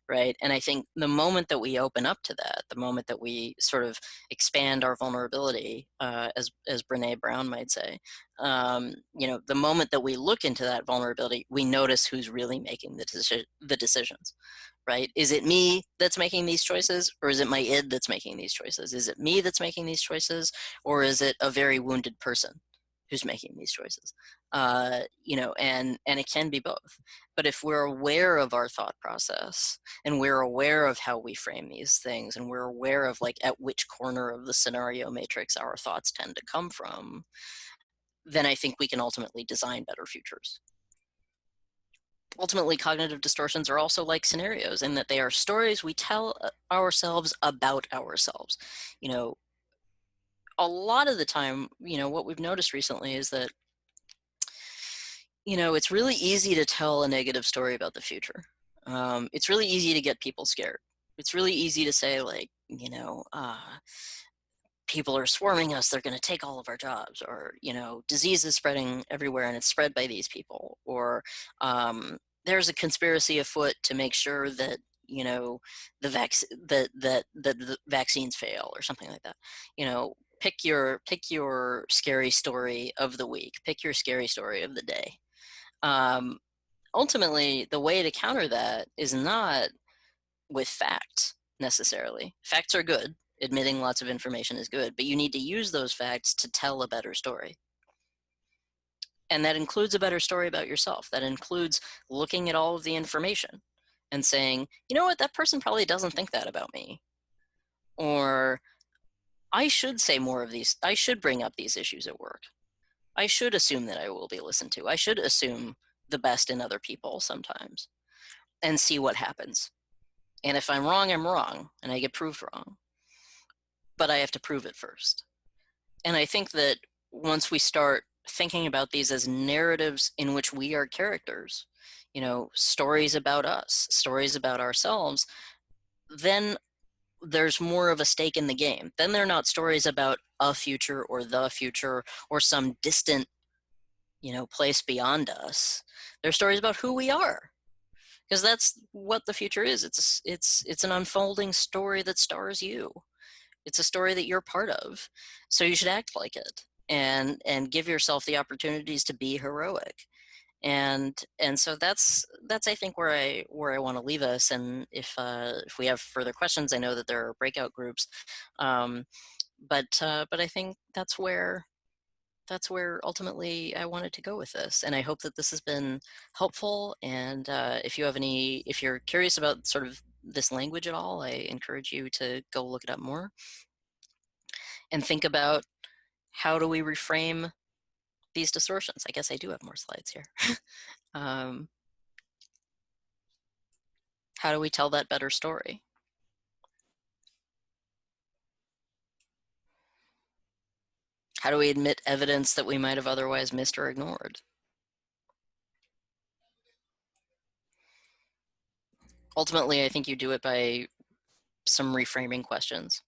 Right. And I think the moment that we open up to that, the moment that we sort of expand our vulnerability, as Brene Brown might say, the moment that we look into that vulnerability, we notice who's really making the decisions. Right? Is it me that's making these choices, or is it my id that's making these choices? Is it me that's making these choices, or is it a very wounded person who's making these choices? And it can be both. But if we're aware of our thought process, and we're aware of how we frame these things, and we're aware of at which corner of the scenario matrix our thoughts tend to come from, then I think we can ultimately design better futures. Ultimately, cognitive distortions are also like scenarios, in that they are stories we tell ourselves about ourselves. A lot of the time, what we've noticed recently is that, it's really easy to tell a negative story about the future. It's really easy to get people scared. It's really easy to say, people are swarming us, they're going to take all of our jobs, or, disease is spreading everywhere and it's spread by these people, or there's a conspiracy afoot to make sure that, the vaccines fail, or something like that. Pick your scary story of the week, pick your scary story of the day. Ultimately, the way to counter that is not with facts necessarily. Facts are good. Admitting lots of information is good, but you need to use those facts to tell a better story. And that includes a better story about yourself. That includes looking at all of the information and saying, you know what, that person probably doesn't think that about me. Or I should say more of these. I should bring up these issues at work. I should assume that I will be listened to. I should assume the best in other people sometimes, and see what happens. And if I'm wrong, I'm wrong, and I get proved wrong. But I have to prove it first. And I think that once we start thinking about these as narratives in which we are characters, stories about us, stories about ourselves, then there's more of a stake in the game. Then they're not stories about a future or the future or some distant, place beyond us. They're stories about who we are, because that's what the future is. It's an unfolding story that stars you. It's a story that you're part of. So you should act like it, and give yourself the opportunities to be heroic. And so that's I think where I want to leave us. And if we have further questions, I know that there are breakout groups, but I think that's where ultimately I wanted to go with this. And I hope that this has been helpful. And if you're curious about sort of this language at all, I encourage you to go look it up more and think about, how do we reframe these distortions? I guess I do have more slides here. How do we tell that better story? How do we admit evidence that we might have otherwise missed or ignored? Ultimately, I think you do it by some reframing questions.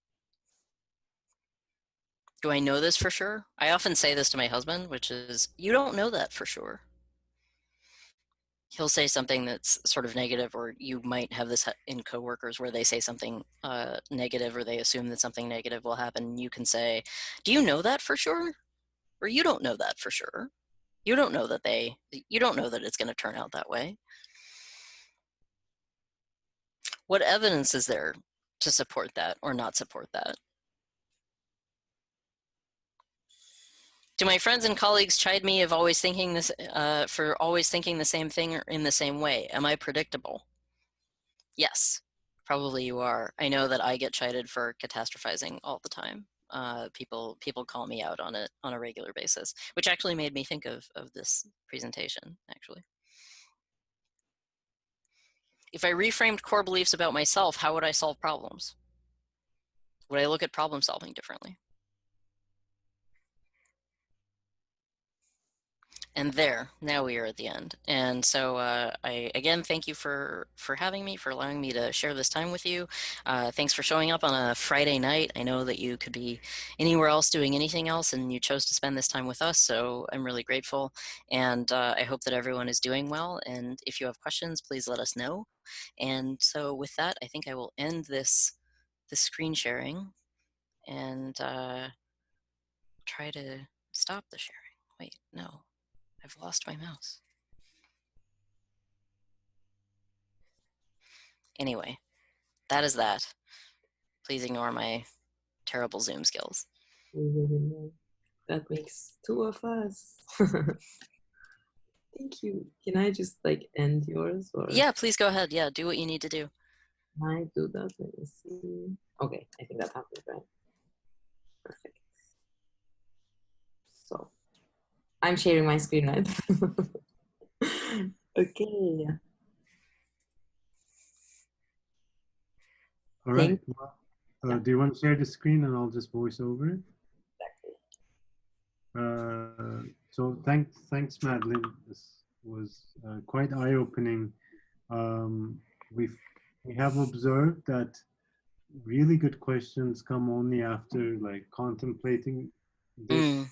Do I know this for sure? I often say this to my husband, which is, you don't know that for sure. He'll say something that's sort of negative, or you might have this in coworkers where they say something negative, or they assume that something negative will happen. You can say, do you know that for sure? Or you don't know that for sure. You don't know that it's going to turn out that way. What evidence is there to support that or not support that? Do my friends and colleagues chide me of always thinking this, for always thinking the same thing in the same way? Am I predictable? Yes, probably you are. I know that I get chided for catastrophizing all the time. People call me out on it on a regular basis, which actually made me think of this presentation, actually. If I reframed core beliefs about myself, how would I solve problems? Would I look at problem solving differently? And there, now we are at the end. And so I, again, thank you for having me, for allowing me to share this time with you. Thanks for showing up on a Friday night. I know that you could be anywhere else doing anything else, and you chose to spend this time with us, so I'm really grateful. And I hope that everyone is doing well. And if you have questions, please let us know. And so with that, I think I will end this screen sharing and try to stop the sharing. Wait, no. I've lost my mouse. Anyway, that is that. Please ignore my terrible Zoom skills. That makes two of us. Thank you. Can I just like end yours? Or Yeah, please go ahead. Yeah, do what you need to do. can I do that? Let me see. Okay, I think that happened, right? Perfect. So I'm sharing my screen, right? Okay. All right. Well, do you want to share the screen and I'll just voice over it? Exactly. So thanks, Madeline. This was quite eye-opening. We have observed that really good questions come only after like contemplating this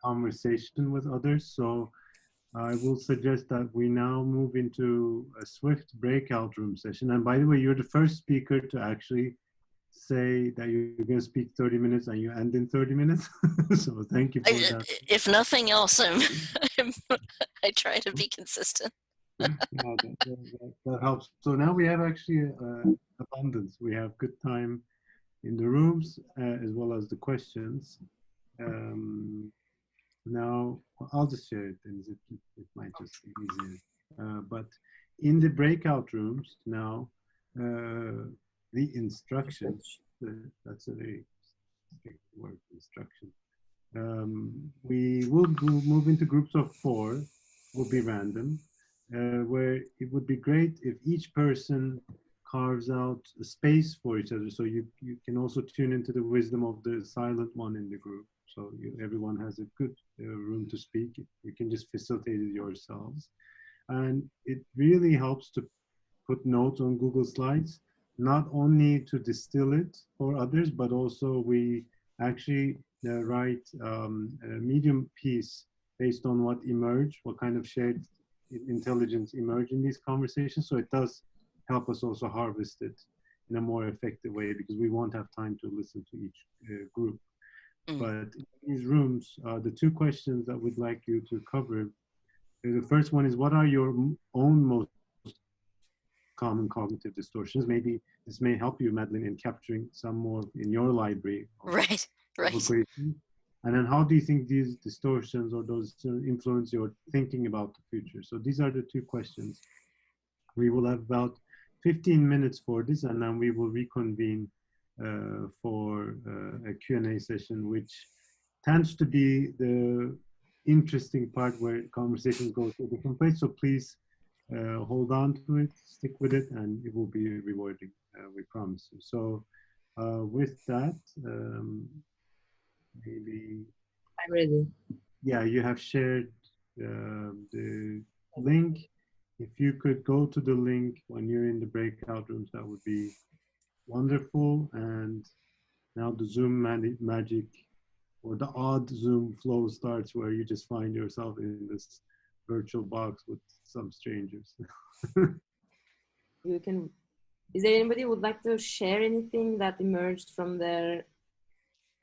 conversation with others. So I will suggest that we now move into a swift breakout room session. And by the way, you're the first speaker to actually say that you're going to speak 30 minutes and you end in 30 minutes. So thank you for that. If nothing else, I try to be consistent. Yeah, that helps. So now we have actually abundance. We have good time in the rooms as well as the questions. Now I'll just share it, and it might just be easier. But in the breakout rooms now, the instructions, that's a very strict word, instruction. We will move into groups of 4, will be random, where it would be great if each person carves out a space for each other, so you can also tune into the wisdom of the silent one in the group. So everyone has a good room to speak. You can just facilitate it yourselves. And it really helps to put notes on Google Slides, not only to distill it for others, but also we actually write a medium piece based on what emerged, what kind of shared intelligence emerged in these conversations. So it does help us also harvest it in a more effective way, because we won't have time to listen to each group. But in these rooms, the 2 questions that we'd like you to cover, the first one is, what are your own most common cognitive distortions? Maybe this may help you, Madeline, in capturing some more in your library. Right. And then how do you think these distortions or those influence your thinking about the future? So these are the 2 questions. We will have about 15 minutes for this, and then we will reconvene for a Q&A session, which tends to be the interesting part where conversations go to a different place. So please hold on to it, stick with it, and it will be rewarding, we promise you. So with that, maybe... I'm ready. Yeah, you have shared the link. If you could go to the link when you're in the breakout rooms, that would be wonderful. And now the Zoom magic, or the odd Zoom flow, starts, where you just find yourself in this virtual box with some strangers. You can. Is there anybody who would like to share anything that emerged from their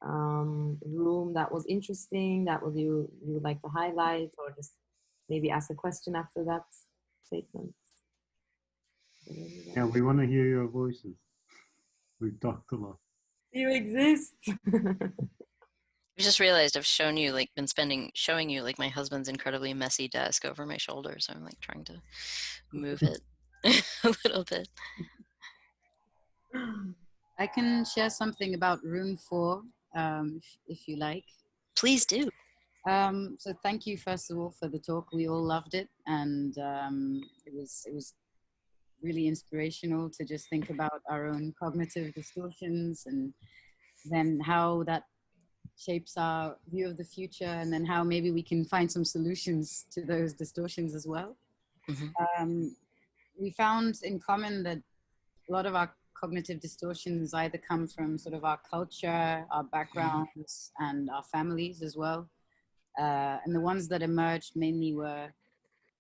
room that was interesting, that would you would like to highlight, or just maybe ask a question after that statement? Yeah, we want to hear your voices. We've talked a lot. You exist. Have just realized I've showing you like my husband's incredibly messy desk over my shoulder, so I'm like trying to move it a little bit. I can share something about room 4, if you like. Please do. So thank you, first of all, for the talk. We all loved it, and it was really inspirational to just think about our own cognitive distortions, and then how that shapes our view of the future, and then how maybe we can find some solutions to those distortions as well. Mm-hmm. We found in common that a lot of our cognitive distortions either come from sort of our culture, our backgrounds, and our families as well. And the ones that emerged mainly were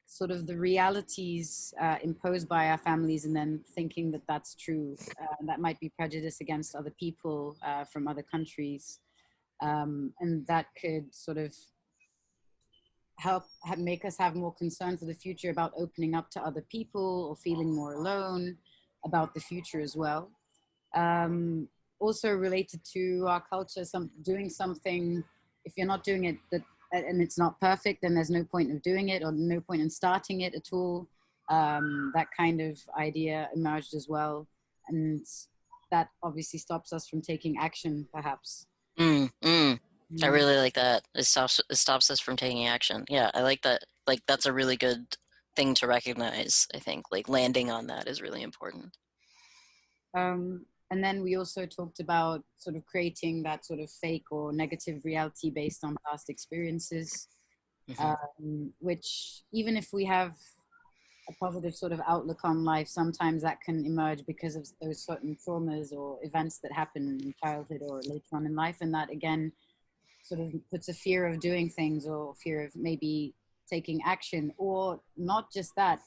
sort of the realities imposed by our families, and then thinking that that's true. That might be prejudice against other people from other countries. And that could sort of make us have more concern for the future about opening up to other people, or feeling more alone about the future as well. Also related to our culture, doing something, if you're not doing it and it's not perfect, then there's no point of doing it, or no point in starting it at all. That kind of idea emerged as well, and that obviously stops us from taking action, perhaps. I really like that. It stops us from taking action. Yeah, I like that. Like, that's a really good thing to recognize. I think like landing on that is really important. And then we also talked about sort of creating that sort of fake or negative reality based on past experiences, which even if we have a positive sort of outlook on life, sometimes that can emerge because of those certain traumas or events that happen in childhood or later on in life. And that again sort of puts a fear of doing things, or fear of maybe taking action, or not just that,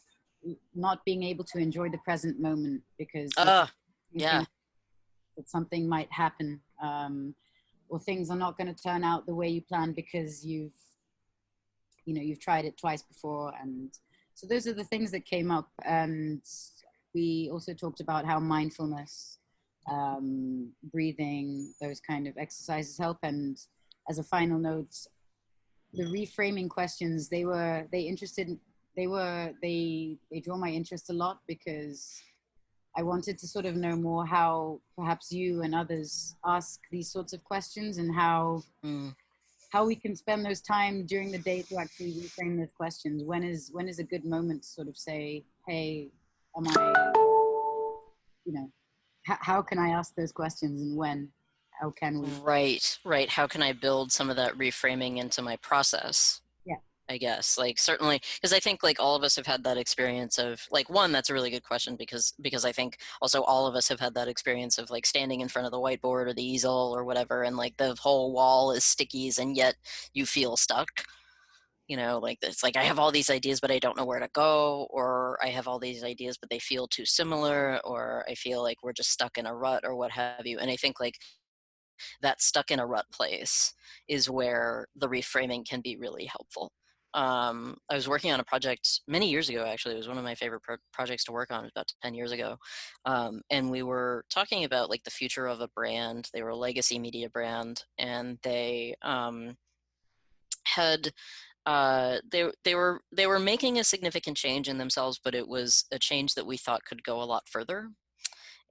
not being able to enjoy the present moment because that something might happen, or things are not going to turn out the way you planned because you've tried it twice before. And so those are the things that came up. And we also talked about how mindfulness, breathing, those kind of exercises help. And as a final note, the reframing questions, they draw my interest a lot, because I wanted to sort of know more how perhaps you and others ask these sorts of questions, and how we can spend those time during the day to actually reframe those questions. When is a good moment to sort of say, hey, how can I ask those questions, and when? How can we? Right. How can I build some of that reframing into my process? Yeah. I guess, like, certainly, because I think like all of us have had that experience of like, one, that's a really good question, because I think also all of us have had that experience of like standing in front of the whiteboard or the easel or whatever, and like the whole wall is stickies and yet you feel stuck. Like it's like I have all these ideas but I don't know where to go, or I have all these ideas but they feel too similar, or I feel like we're just stuck in a rut or what have you. And I think like that stuck in a rut place is where the reframing can be really helpful. I was working on a project many years ago, actually. It was one of my favorite projects to work on. It was about 10 years ago. And we were talking about like the future of a brand. They were a legacy media brand, and they they were making a significant change in themselves, but it was a change that we thought could go a lot further,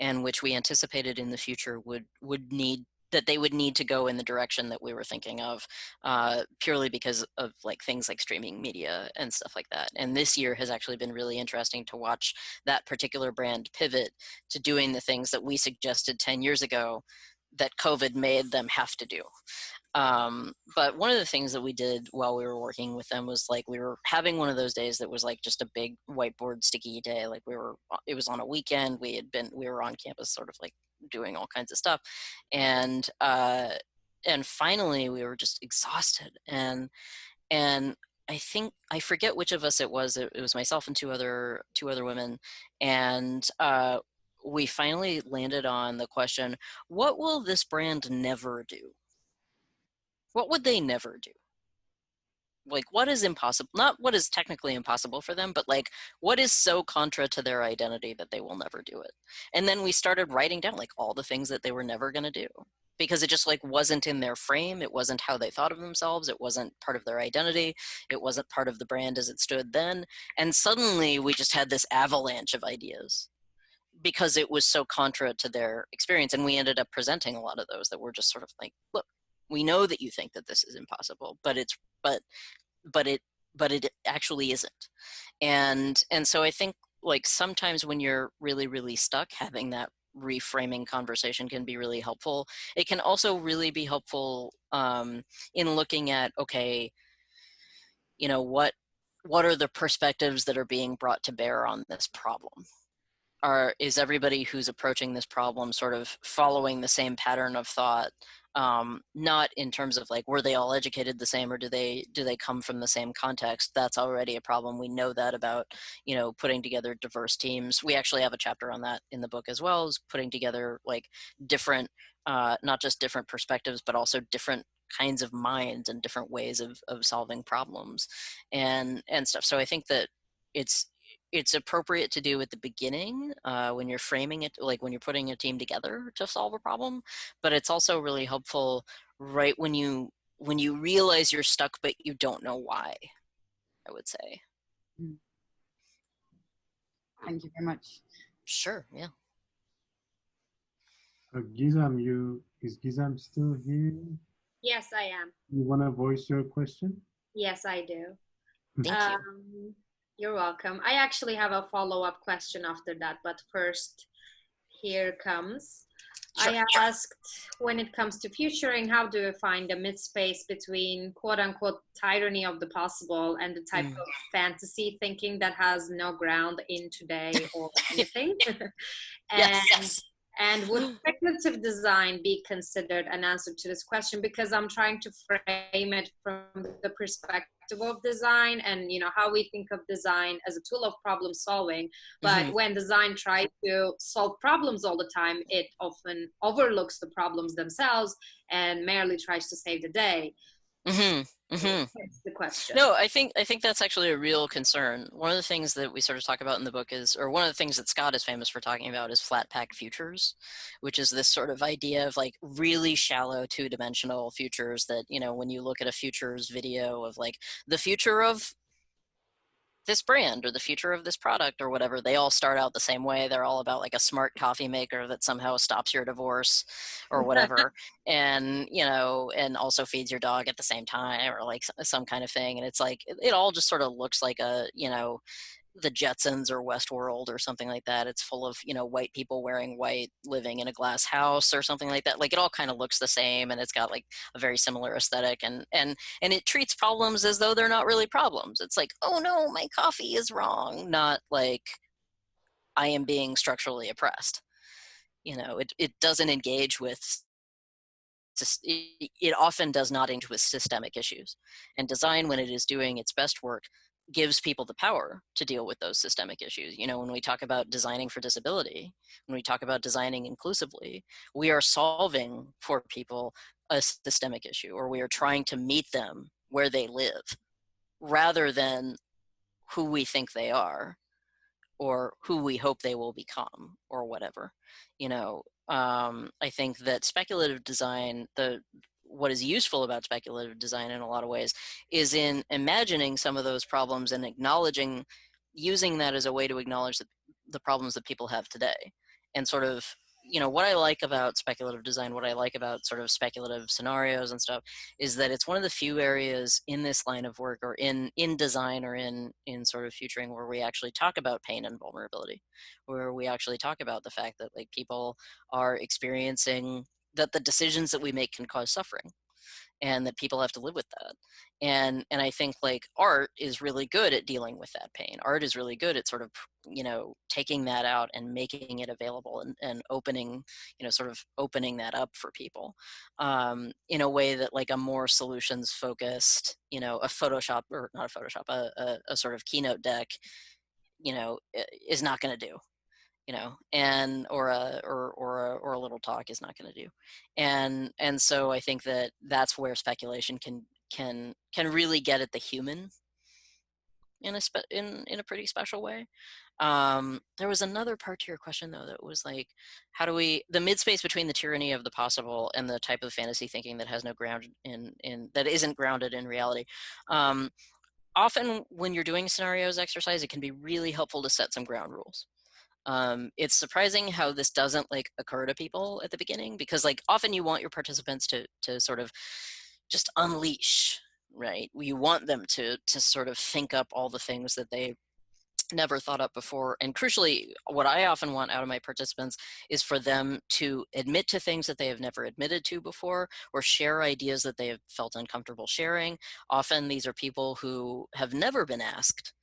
and which we anticipated in the future they would need to go in the direction that we were thinking of, purely because of like things like streaming media and stuff like that. And this year has actually been really interesting to watch that particular brand pivot to doing the things that we suggested 10 years ago that COVID made them have to do. But one of the things that we did while we were working with them was like we were having one of those days that was like just a big whiteboard sticky day. Like it was on a weekend. We were on campus sort of like doing all kinds of stuff, and finally we were just exhausted, and I forget which of us it was. It was myself and two other women, and we finally landed on the question: what will this brand never do? What would they never do? Like, what is impossible? Not what is technically impossible for them, but like what is so contra to their identity that they will never do it. And then we started writing down like all the things that they were never going to do, because it just like wasn't in their frame. It wasn't how they thought of themselves. It wasn't part of their identity. It wasn't part of the brand as it stood then. And suddenly we just had this avalanche of ideas because it was so contra to their experience. And we ended up presenting a lot of those that were just sort of like, look, we know that you think that this is impossible, but it actually isn't. And so I think like sometimes when you're really, really stuck, having that reframing conversation can be really helpful. It can also really be helpful in looking at, okay, you know, what are the perspectives that are being brought to bear on this problem? Is everybody who's approaching this problem sort of following the same pattern of thought? Not in terms of like, were they all educated the same, or do they come from the same context? That's already a problem. We know that about, you know, putting together diverse teams. We actually have a chapter on that in the book as well, as putting together like different, not just different perspectives, but also different kinds of minds and different ways of solving problems and stuff. So I think that it's appropriate to do at the beginning when you're framing it, like when you're putting a team together to solve a problem, but it's also really helpful right when you realize you're stuck but you don't know why, I would say. Thank you very much. Sure, yeah. Gizem, is Gizem still here? Yes, I am. You want to voice your question? Yes, I do. Thank you. You're welcome. I actually have a follow-up question after that, but first, here comes. Sure. I asked, when it comes to futuring, how do you find a mid-space between quote-unquote tyranny of the possible and the type of fantasy thinking that has no ground in today or anything? Yes. And would speculative design be considered an answer to this question? Because I'm trying to frame it from the perspective of design and, you know, how we think of design as a tool of problem solving. But when design tries to solve problems all the time, it often overlooks the problems themselves and merely tries to save the day. That's the question. No, I think that's actually a real concern. One of the things that we sort of talk about in the book is, or one of the things that Scott is famous for talking about, is flat pack futures, which is this sort of idea of like really shallow two-dimensional futures that, you know, when you look at a futures video of like the future of this brand or the future of this product or whatever, they all start out the same way. They're all about like a smart coffee maker that somehow stops your divorce or whatever. And, you know, and also feeds your dog at the same time or like some kind of thing. And it's like, it all just sort of looks like a, you know, the Jetsons or Westworld or something like that. It's full of, you know, white people wearing white, living in a glass house or something like that. Like it all kind of looks the same, and it's got like a very similar aesthetic, and it treats problems as though they're not really problems. It's like, oh no, my coffee is wrong, not like I am being structurally oppressed. You know, it doesn't engage with, it often does not engage with systemic issues. And design, when it is doing its best work, gives people the power to deal with those systemic issues. You know, when we talk about designing for disability, when we talk about designing inclusively, we are solving for people a systemic issue, or we are trying to meet them where they live rather than who we think they are or who we hope they will become or whatever. You know, I think that speculative design, what is useful about speculative design in a lot of ways is in imagining some of those problems and acknowledging, using that as a way to acknowledge the problems that people have today. And sort of, you know, what I like about speculative design, what I like about sort of speculative scenarios and stuff, is that it's one of the few areas in this line of work, or in design, or in sort of futuring, where we actually talk about pain and vulnerability, where we actually talk about the fact that like people are experiencing that the decisions that we make can cause suffering, and that people have to live with that. And I think like art is really good at dealing with that pain. Art is really good at sort of, you know, taking that out and making it available, and opening, you know, sort of opening that up for people in a way that like a more solutions focused, you know, a Photoshop, or not a Photoshop, a sort of Keynote deck, you know, is not going to do. You know, and or a little talk is not going to do, and so I think that that's where speculation can really get at the human in a pretty special way. There was another part to your question though that was like, how do we, the mid-space between the tyranny of the possible and the type of fantasy thinking that has no ground in that isn't grounded in reality. Often when you're doing scenarios exercise, it can be really helpful to set some ground rules. It's surprising how this doesn't like occur to people at the beginning, because like often you want your participants to sort of just unleash, right? You want them to sort of think up all the things that they never thought up before. And crucially, what I often want out of my participants is for them to admit to things that they have never admitted to before, or share ideas that they have felt uncomfortable sharing. Often these are people who have never been asked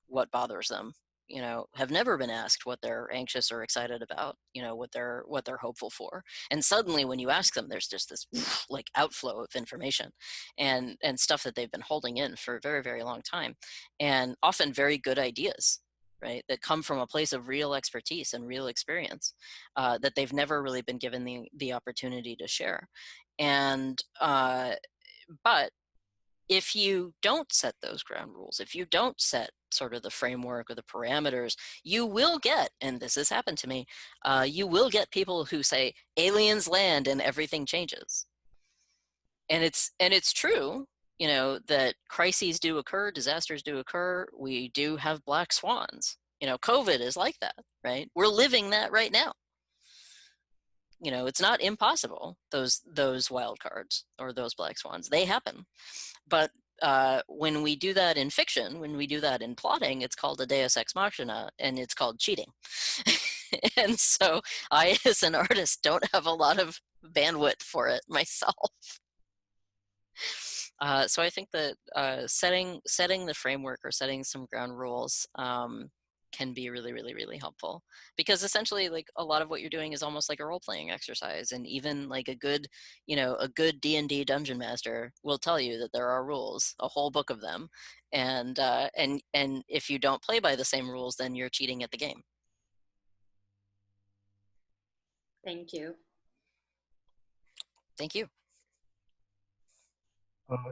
what bothers them, you know, have never been asked what they're anxious or excited about, you know, what they're hopeful for. And suddenly when you ask them, there's just this like outflow of information and stuff that they've been holding in for a very, very long time. And often very good ideas, right, that come from a place of real expertise and real experience that they've never really been given the opportunity to share. And, but if you don't set those ground rules, if you don't set sort of the framework or the parameters, you will get, and this has happened to me, you will get people who say aliens land and everything changes. And it's true, you know, that crises do occur, disasters do occur. We do have black swans. You know, COVID is like that, right? We're living that right now. You know, it's not impossible, those wild cards or those black swans, they happen. But when we do that in fiction, when we do that in plotting, it's called a deus ex machina, and it's called cheating. And so I, as an artist, don't have a lot of bandwidth for it myself. So I think that setting the framework or setting some ground rules can be really, really, really helpful, because essentially like a lot of what you're doing is almost like a role-playing exercise. And even like a good D&D dungeon master will tell you that there are rules, a whole book of them. And if you don't play by the same rules, then you're cheating at the game. Thank you. Thank you.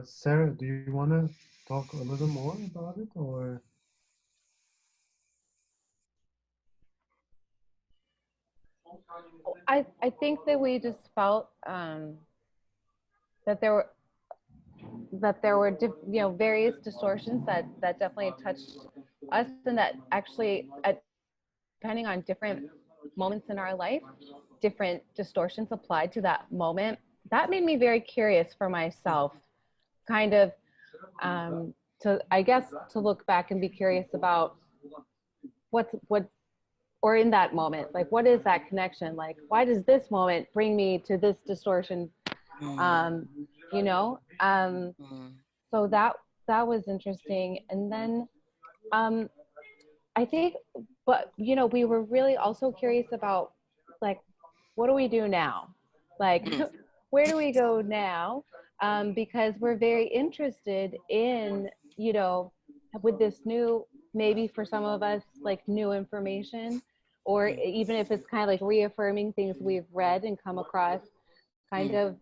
Sarah, do you want to talk a little more about it, or? I think that we just felt that there were various distortions that definitely touched us, and that actually depending on different moments in our life, different distortions applied to that moment. That made me very curious for myself, kind of to look back and be curious about what or in that moment, like what is that connection? Like, why does this moment bring me to this distortion? So that was interesting. And then I think, but we were really also curious about like, what do we do now? Like, where do we go now? Because we're very interested in, with this new, maybe for some of us, like new information, or even if it's kind of like reaffirming things we've read and come across, kind of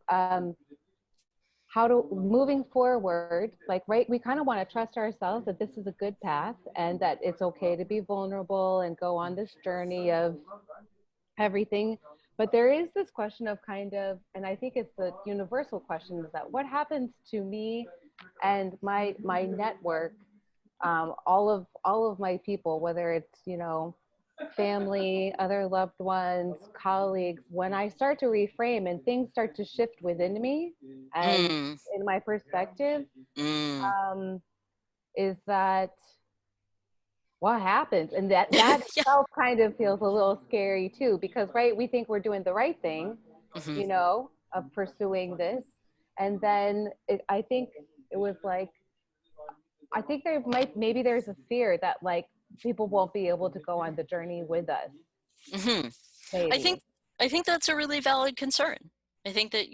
moving forward, like, right, we kind of want to trust ourselves that this is a good path and that it's okay to be vulnerable and go on this journey of everything. But there is this question of kind of, and I think it's the universal question, is that what happens to me and my network, all of my people, whether it's, family, other loved ones, colleagues, when I start to reframe and things start to shift within me and in my perspective, is that what happens? And that itself kind of feels a little scary too, because, right, we think we're doing the right thing, of pursuing this. And then I think it was like, I think maybe there's a fear that like people won't be able to go on the journey with us. I think that's a really valid concern. I think that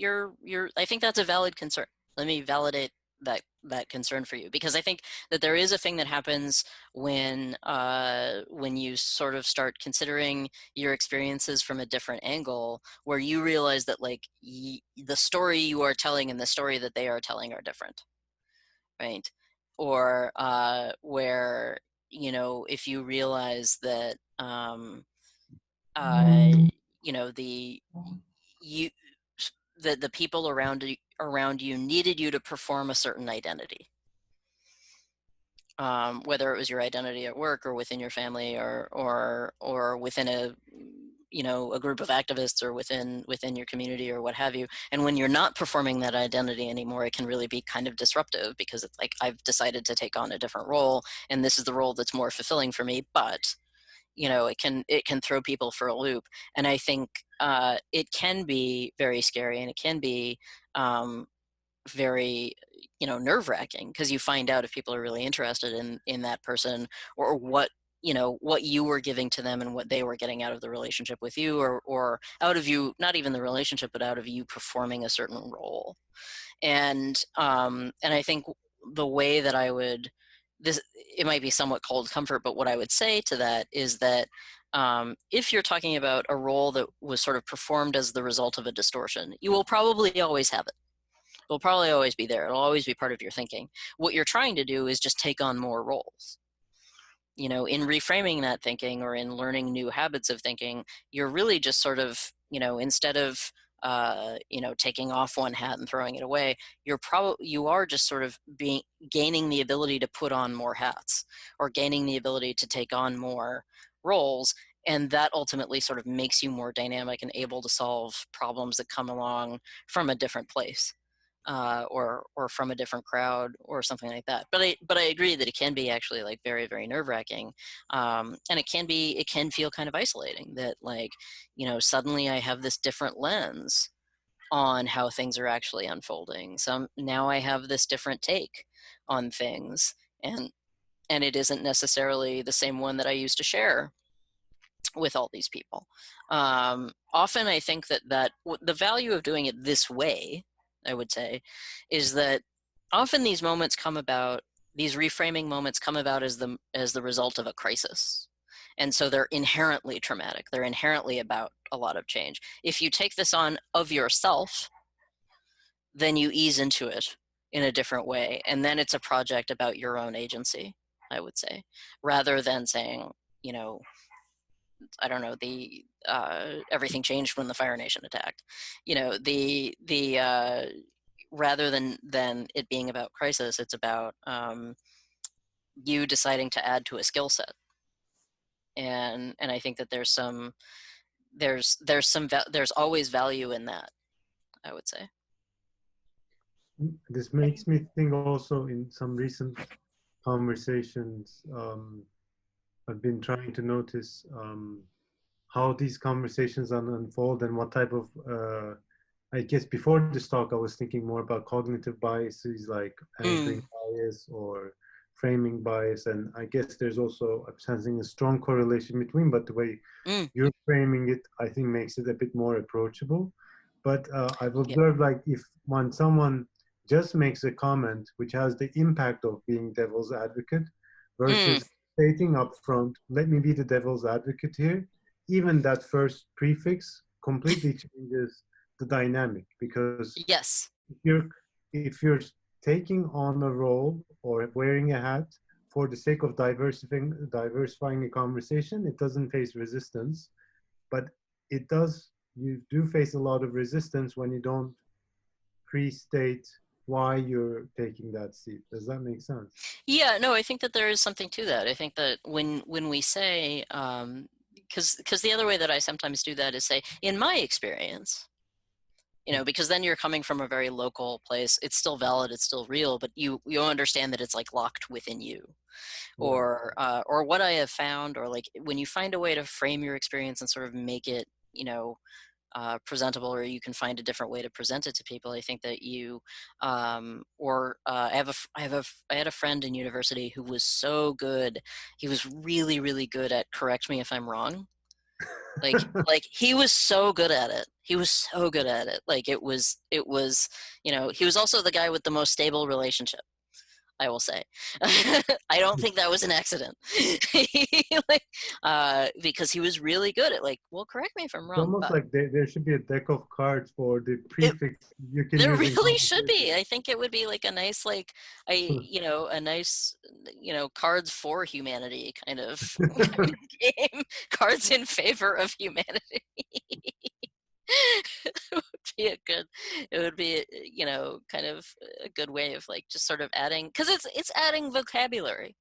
I think that's a valid concern. Let me validate that concern for you, because I think that there is a thing that happens when you sort of start considering your experiences from a different angle, where you realize that like the story you are telling and the story that they are telling are different, right? or where, you know, if you realize that you know, the people around you needed you to perform a certain identity, whether it was your identity at work or within your family or within a, you know, a group of activists or within your community or what have you. And when you're not performing that identity anymore, it can really be kind of disruptive, because it's like, I've decided to take on a different role, and this is the role that's more fulfilling for me. But, you know, it can throw people for a loop. And I think it can be very scary, and it can be very, you know, nerve-wracking, because you find out if people are really interested in that person, or what, you know, what you were giving to them and what they were getting out of the relationship with you, or out of you, not even the relationship, but out of you performing a certain role. And I think the way that I would, it might be somewhat cold comfort, but what I would say to that is that if you're talking about a role that was sort of performed as the result of a distortion, you will probably always have it. It'll probably always be there. It'll always be part of your thinking. What you're trying to do is just take on more roles. You know, in reframing that thinking, or in learning new habits of thinking, you're really just sort of, you know, instead of you know, taking off one hat and throwing it away, you are just sort of gaining the ability to put on more hats, or gaining the ability to take on more roles. And that ultimately sort of makes you more dynamic and able to solve problems that come along from a different place. Or from a different crowd or something like that. But I agree that it can be actually like very, very nerve-wracking, and it can feel kind of isolating, that, like, you know, suddenly I have this different lens on how things are actually unfolding. So now I have this different take on things, and it isn't necessarily the same one that I used to share with all these people. Often I think that the value of doing it this way, I would say, is that often these moments come about, these reframing moments come about as the result of a crisis. And so they're inherently traumatic. They're inherently about a lot of change. If you take this on of yourself, then you ease into it in a different way. And then it's a project about your own agency, I would say, rather than saying, you know, I don't know, everything changed when the Fire Nation attacked. You know, rather than it being about crisis, it's about you deciding to add to a skill set. And I think that there's always value in that, I would say. This makes me think also in some recent conversations, I've been trying to notice how these conversations unfold, and what type of, I guess before this talk, I was thinking more about cognitive biases, like anchoring bias or framing bias. And I guess there's also, I'm sensing a strong correlation between, but the way you're framing it, I think makes it a bit more approachable. But I've observed, like, when someone just makes a comment which has the impact of being devil's advocate versus stating up front, let me be the devil's advocate here, even that first prefix completely changes the dynamic. Because yes, if you're taking on a role or wearing a hat for the sake of diversifying a conversation, it doesn't face resistance. But you do face a lot of resistance when you don't pre-state why you're taking that seat. Does that make sense? Yeah, no, I think that there is something to that. I think that when we say, because the other way that I sometimes do that is say, in my experience, you know, because then you're coming from a very local place. It's still valid, it's still real, but you understand that it's like locked within you. Or what I have found, or like when you find a way to frame your experience and sort of make it, you know, presentable, or you can find a different way to present it to people. I think that you, I had a friend in university who was so good. He was really, really good at correct me if I'm wrong. Like he was so good at it. He was so good at it. Like it was, you know, he was also the guy with the most stable relationship, I will say. I don't think that was an accident. Because he was really good at like, well, correct me if I'm It's wrong. almost But like there should be a deck of cards for the prefix you can there use in really should be. conversation. I think it would be like a nice, like, a nice, cards for humanity kind of game. Cards in favor of humanity. It would be, kind of a good way of like just sort of adding, because it's adding vocabulary.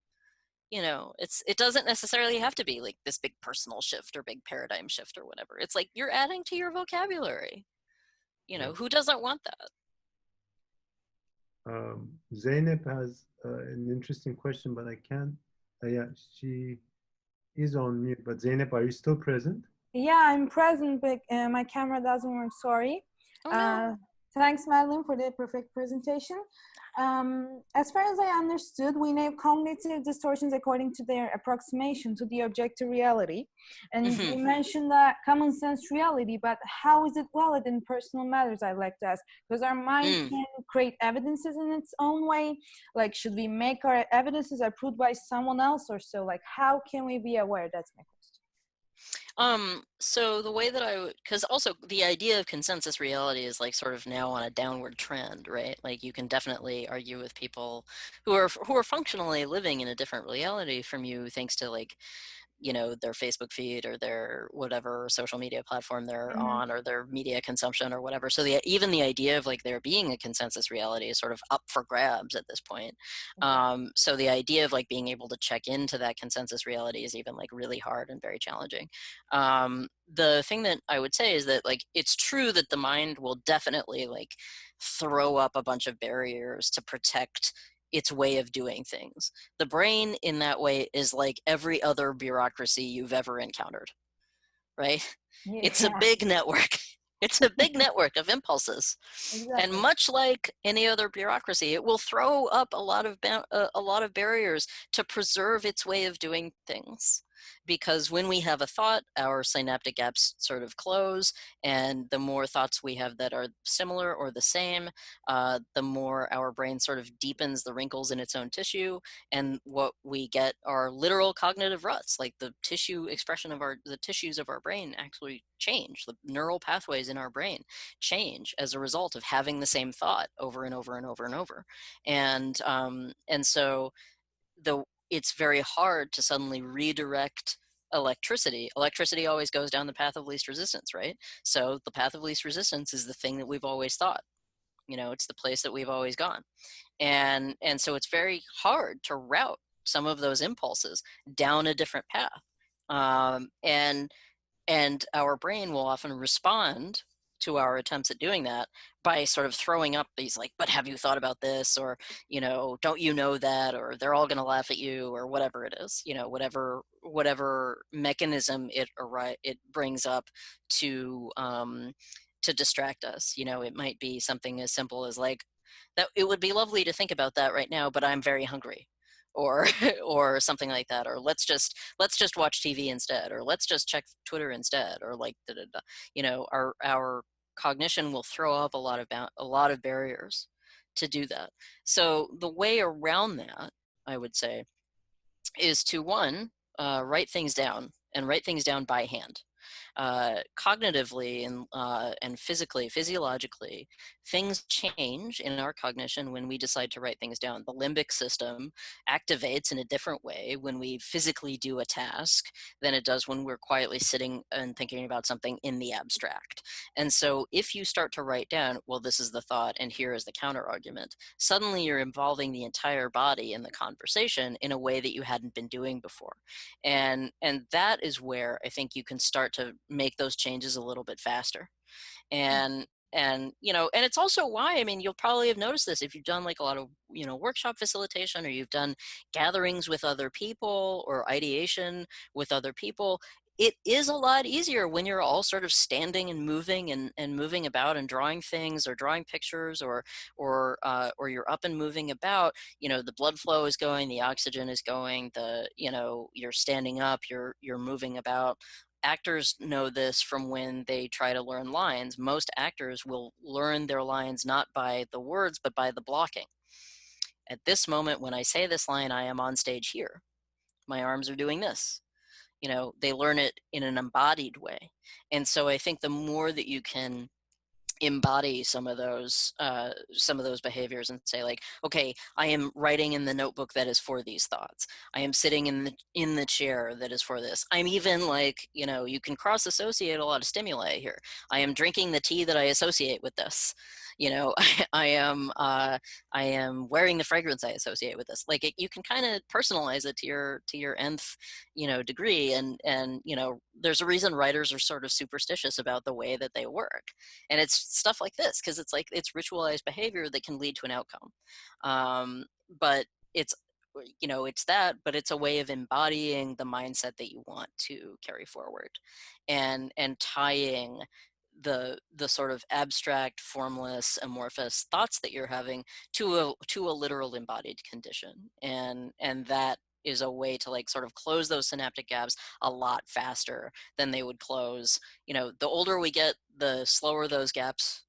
It doesn't necessarily have to be like this big personal shift or big paradigm shift or whatever. It's like you're adding to your vocabulary. Who doesn't want that? Zeynep has an interesting question, but I can't. Yeah, she is on mute. But Zeynep, are you still present? Yeah, I'm present, but my camera doesn't work, sorry. Oh, no. Thanks, Madeline, for the perfect presentation. As far as I understood, we name cognitive distortions according to their approximation to the objective reality. And you mentioned that common sense reality, but how is it valid in personal matters, I'd like to ask? Because our mind can create evidences in its own way. Like, should we make our evidences approved by someone else or so? Like, how can we be aware? That's my question. So the way that because also the idea of consensus reality is like sort of now on a downward trend, right? Like you can definitely argue with people who are functionally living in a different reality from you, thanks to like, their Facebook feed or their whatever social media platform they're on, or their media consumption or whatever. So even the idea of like there being a consensus reality is sort of up for grabs at this point. So the idea of like being able to check into that consensus reality is even like really hard and very challenging. The thing that I would say is that like, it's true that the mind will definitely like throw up a bunch of barriers to protect its way of doing things. The brain in that way is like every other bureaucracy you've ever encountered, right? Yeah. It's a big network. It's a big network of impulses. Exactly. And much like any other bureaucracy, it will throw up a lot of barriers to preserve its way of doing things. Because when we have a thought, our synaptic gaps sort of close, and the more thoughts we have that are similar or the same, the more our brain sort of deepens the wrinkles in its own tissue, and what we get are literal cognitive ruts. Like the tissue expression of the tissues of our brain actually change. The neural pathways in our brain change as a result of having the same thought over and over and over and over. And so it's very hard to suddenly redirect electricity. Electricity always goes down the path of least resistance, right? So the path of least resistance is the thing that we've always thought. It's the place that we've always gone. And so it's very hard to route some of those impulses down a different path. And our brain will often respond to our attempts at doing that by sort of throwing up these like, but have you thought about this? Or, don't you know that? Or they're all going to laugh at you, or whatever it is, whatever mechanism it brings up to distract us. It might be something as simple as like, that it would be lovely to think about that right now, but I'm very hungry. Or or something like that, or let's just watch TV instead, or let's just check Twitter instead, or like our cognition will throw up a lot of barriers to do that. So the way around that, I would say, is to write things down, and write things down by hand. Cognitively and physiologically, things change in our cognition when we decide to write things down. The limbic system activates in a different way when we physically do a task than it does when we're quietly sitting and thinking about something in the abstract. And so if you start to write down, well, this is the thought and here is the counter argument, suddenly you're involving the entire body in the conversation in a way that you hadn't been doing before. And that is where I think you can start to make those changes a little bit faster. And it's also why, I mean, you'll probably have noticed this if you've done like a lot of, workshop facilitation, or you've done gatherings with other people, or ideation with other people. It is a lot easier when you're all sort of standing and moving and moving about and drawing things, or drawing pictures, or you're up and moving about. The blood flow is going, the oxygen is going, you're standing up, you're moving about. Actors know this from when they try to learn lines. Most actors will learn their lines not by the words, but by the blocking. At this moment, when I say this line, I am on stage here. My arms are doing this. You know, they learn it in an embodied way. And so I think the more that you can embody some of those behaviors and say, like, okay, I am writing in the notebook that is for these thoughts. I am sitting in the chair that is for this. I'm even, like, you know, you can cross associate a lot of stimuli here. I am drinking the tea that I associate with this. You know, I am wearing the fragrance I associate with this. Like, you can kind of personalize it to your nth, you know, degree. And you know, there's a reason writers are sort of superstitious about the way that they work. And it's stuff like this, because it's like, it's ritualized behavior that can lead to an outcome. But it's, you know, it's that, but it's a way of embodying the mindset that you want to carry forward, and tying the sort of abstract, formless, amorphous thoughts that you're having to a literal embodied condition. And that is a way to, like, sort of close those synaptic gaps a lot faster than they would close. You know, the older we get, the slower those gaps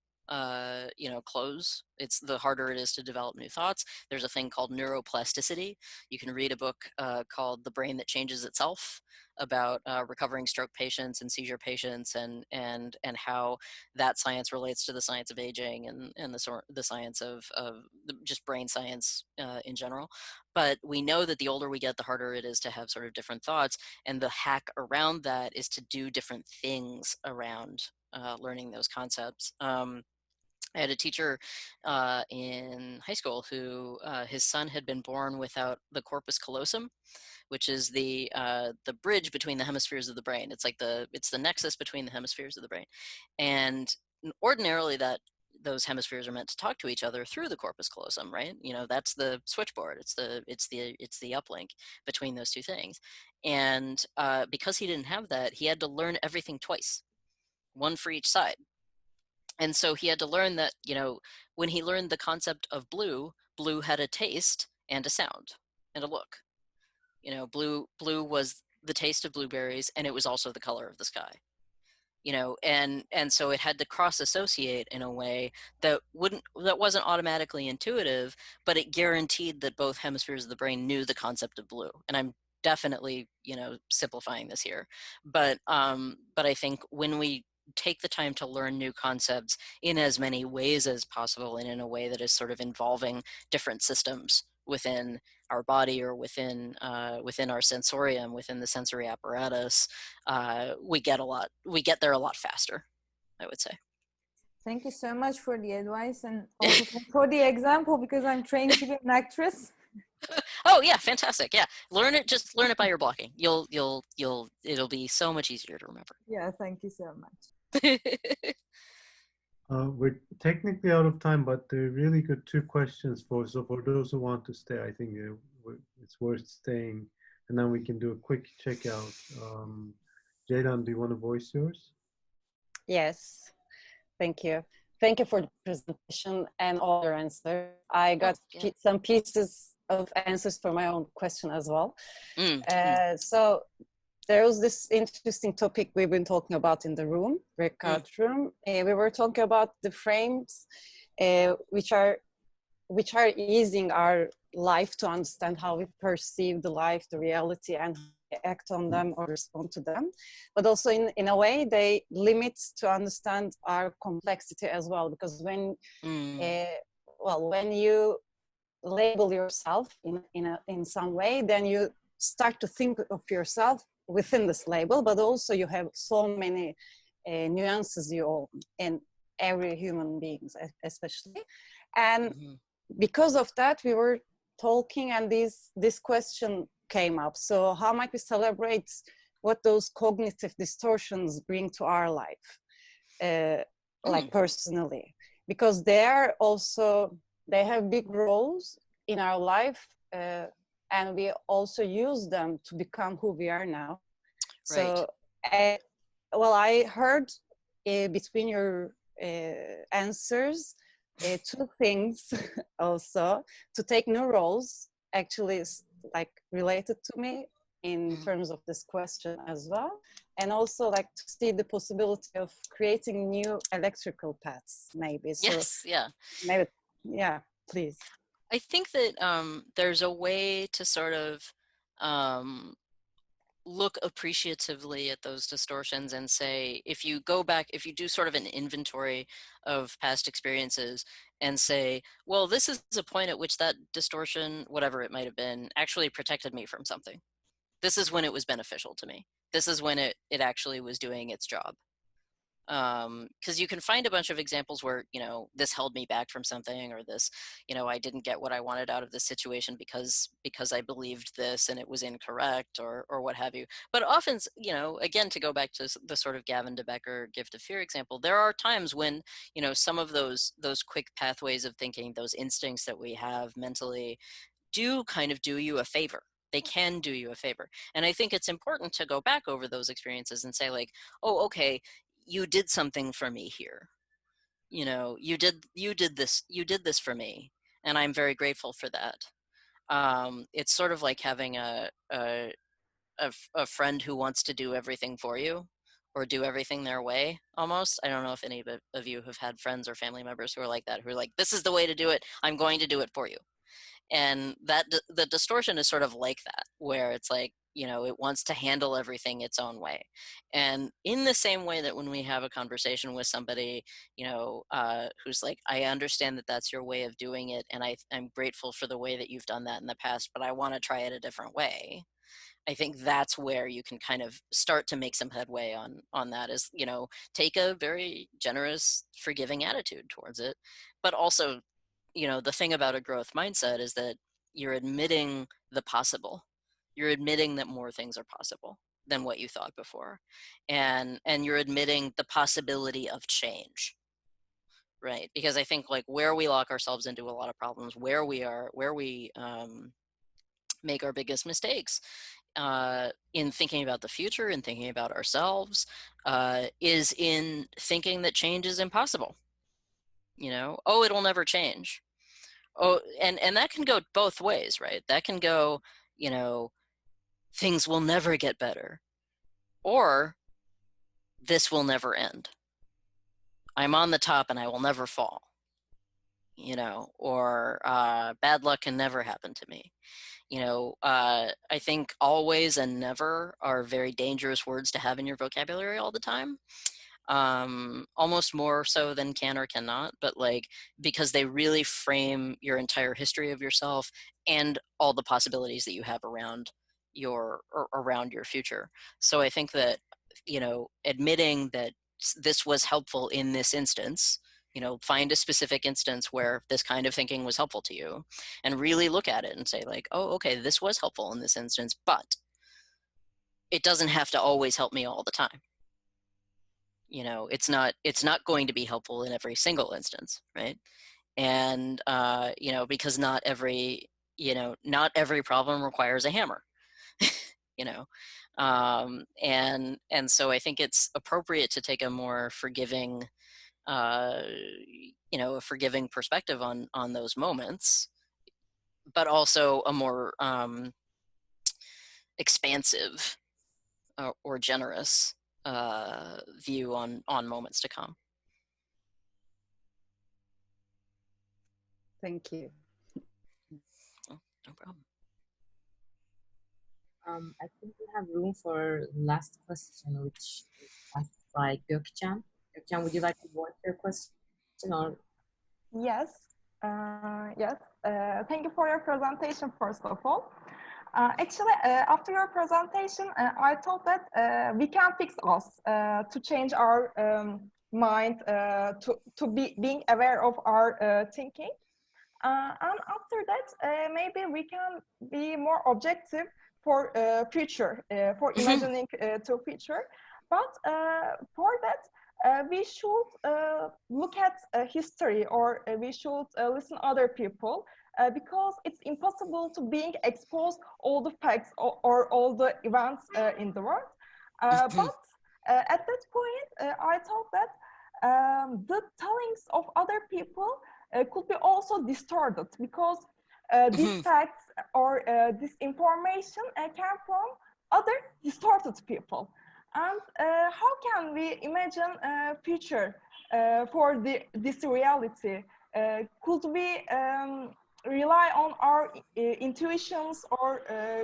you know, close. It's the harder it is to develop new thoughts. There's a thing called neuroplasticity. You can read a book called The Brain That Changes Itself, about recovering stroke patients and seizure patients, and how that science relates to the science of aging and the science of just brain science in general. But we know that the older we get, the harder it is to have sort of different thoughts, and the hack around that is to do different things around learning those concepts. I had a teacher in high school who his son had been born without the corpus callosum, which is the bridge between the hemispheres of the brain. It's like it's the nexus between the hemispheres of the brain, and ordinarily those hemispheres are meant to talk to each other through the corpus callosum, right? You know, that's the switchboard. It's the uplink between those two things. And because he didn't have that, he had to learn everything twice, one for each side. And so he had to learn that, you know, when he learned the concept of blue had a taste and a sound and a look. You know, blue was the taste of blueberries, and it was also the color of the sky. You know, and so it had to cross associate in a way that wasn't automatically intuitive, but it guaranteed that both hemispheres of the brain knew the concept of blue. And I'm definitely, you know, simplifying this here, but I think when we take the time to learn new concepts in as many ways as possible, and in a way that is sort of involving different systems within our body, or within our sensorium, within the sensory apparatus, we get there a lot faster, I would say. Thank you so much for the advice, and also for the example, because I'm trained to be an actress. Oh yeah, fantastic. Yeah, just learn it by your blocking. It'll be so much easier to remember. Yeah, thank you so much. We're technically out of time, but they're really good 2 questions for those who want to stay. I think it's worth staying, and then we can do a quick checkout. Jaydan, do you want to voice yours? Yes, thank you. Thank you for the presentation and all your answers. I got some pieces of answers for my own question as well. So there was this interesting topic we've been talking about in the room, breakout room. We were talking about the frames, which are using our life to understand how we perceive the life, the reality, and act on them or respond to them. But also in a way, they limit to understand our complexity as well. Because when you label yourself in some way, then you start to think of yourself within this label, but also you have so many nuances in every human being, especially. And because of that, we were talking, and this question came up. So how might we celebrate what those cognitive distortions bring to our life, like personally? Because they have big roles in our life, and we also use them to become who we are now. Right. So, I heard between your answers 2 things also, to take new roles, actually is like related to me in terms of this question as well. And also like to see the possibility of creating new electrical paths, maybe. So yes, yeah. Maybe, yeah, please. I think that there's a way to sort of look appreciatively at those distortions and say, if you go back, if you do sort of an inventory of past experiences and say, well, this is a point at which that distortion, whatever it might have been, actually protected me from something. This is when it was beneficial to me. This is when it actually was doing its job. Because you can find a bunch of examples where, you know, this held me back from something, or this, you know, I didn't get what I wanted out of this situation because I believed this and it was incorrect, or what have you. But often, you know, again, to go back to the sort of Gavin de Becker gift of fear example, there are times when, you know, some of those quick pathways of thinking, those instincts that we have mentally, do kind of do you a favor. They can do you a favor. And I think it's important to go back over those experiences and say, like, oh, okay, you did something for me here. You know, you did this for me, and I'm very grateful for that. It's sort of like having a friend who wants to do everything for you, or do everything their way, almost. I don't know if any of you have had friends or family members who are like that, who are like, this is the way to do it, I'm going to do it for you. And that the distortion is sort of like that, where it's like, you know, it wants to handle everything its own way. And in the same way that when we have a conversation with somebody, you know, who's like, I understand that that's your way of doing it, and I'm grateful for the way that you've done that in the past, but I want to try it a different way. I think that's where you can kind of start to make some headway on that, is, you know, take a very generous, forgiving attitude towards it. But also, you know, the thing about a growth mindset is that you're admitting the possible. You're admitting that more things are possible than what you thought before. And you're admitting the possibility of change, right? Because I think, like, where we lock ourselves into a lot of problems, where we make our biggest mistakes in thinking about the future and thinking about ourselves, is in thinking that change is impossible. You know, oh, it'll never change. Oh, and that can go both ways, right? That can go, you know, things will never get better, or this will never end. I'm on the top and I will never fall, you know, or bad luck can never happen to me. You know, I think always and never are very dangerous words to have in your vocabulary all the time. Almost more so than can or cannot, but like, because they really frame your entire history of yourself and all the possibilities that you have around your future. So I think that, you know, admitting that this was helpful in this instance, you know, find a specific instance where this kind of thinking was helpful to you, and really look at it and say, like, oh, okay, this was helpful in this instance, but it doesn't have to always help me all the time. You know, it's not going to be helpful in every single instance, right? And you know, because not every problem requires a hammer. You know, and so I think it's appropriate to take a more forgiving, you know, a forgiving perspective on those moments, but also a more expansive or generous view on moments to come. Thank you. Oh, no problem. I think we have room for last question, which is asked by Gökçen. Gökçen, would you like to voice your question? Or? Yes. Yes. Thank you for your presentation, first of all. Actually, after your presentation, I thought that we can fix us to change our mind, to be being aware of our thinking. And after that, maybe we can be more objective for future, for imagining to future. But for that, we should look at history, or we should listen other people, because it's impossible to being exposed all the facts or all the events in the world. But at that point, I thought that the tellings of other people could be also distorted, because these facts or this information came from other distorted people. And how can we imagine a future for this reality? Could we rely on our intuitions, or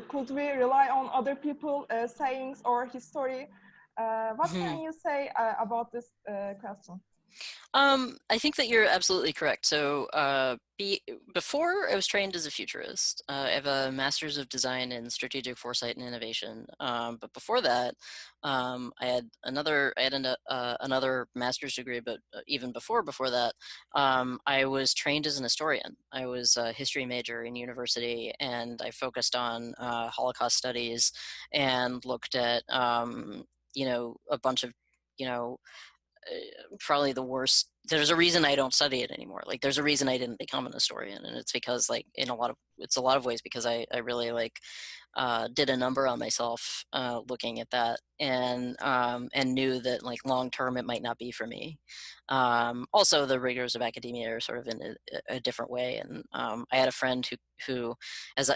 could we rely on other people sayings or history? What can you say about this question? I think that you're absolutely correct. So before I was trained as a futurist, I have a master's of design in strategic foresight and innovation. But before that, I had another master's degree. But even before that, I was trained as an historian. I was a history major in university, and I focused on Holocaust studies and looked at a bunch of probably the worst. There's a reason I don't study it anymore. Like, there's a reason I didn't become an historian, and it's because, like, it's a lot of ways because I really did a number on myself looking at that, and knew that, like, long term it might not be for me. Also, the rigors of academia are sort of in a different way, and I had a friend who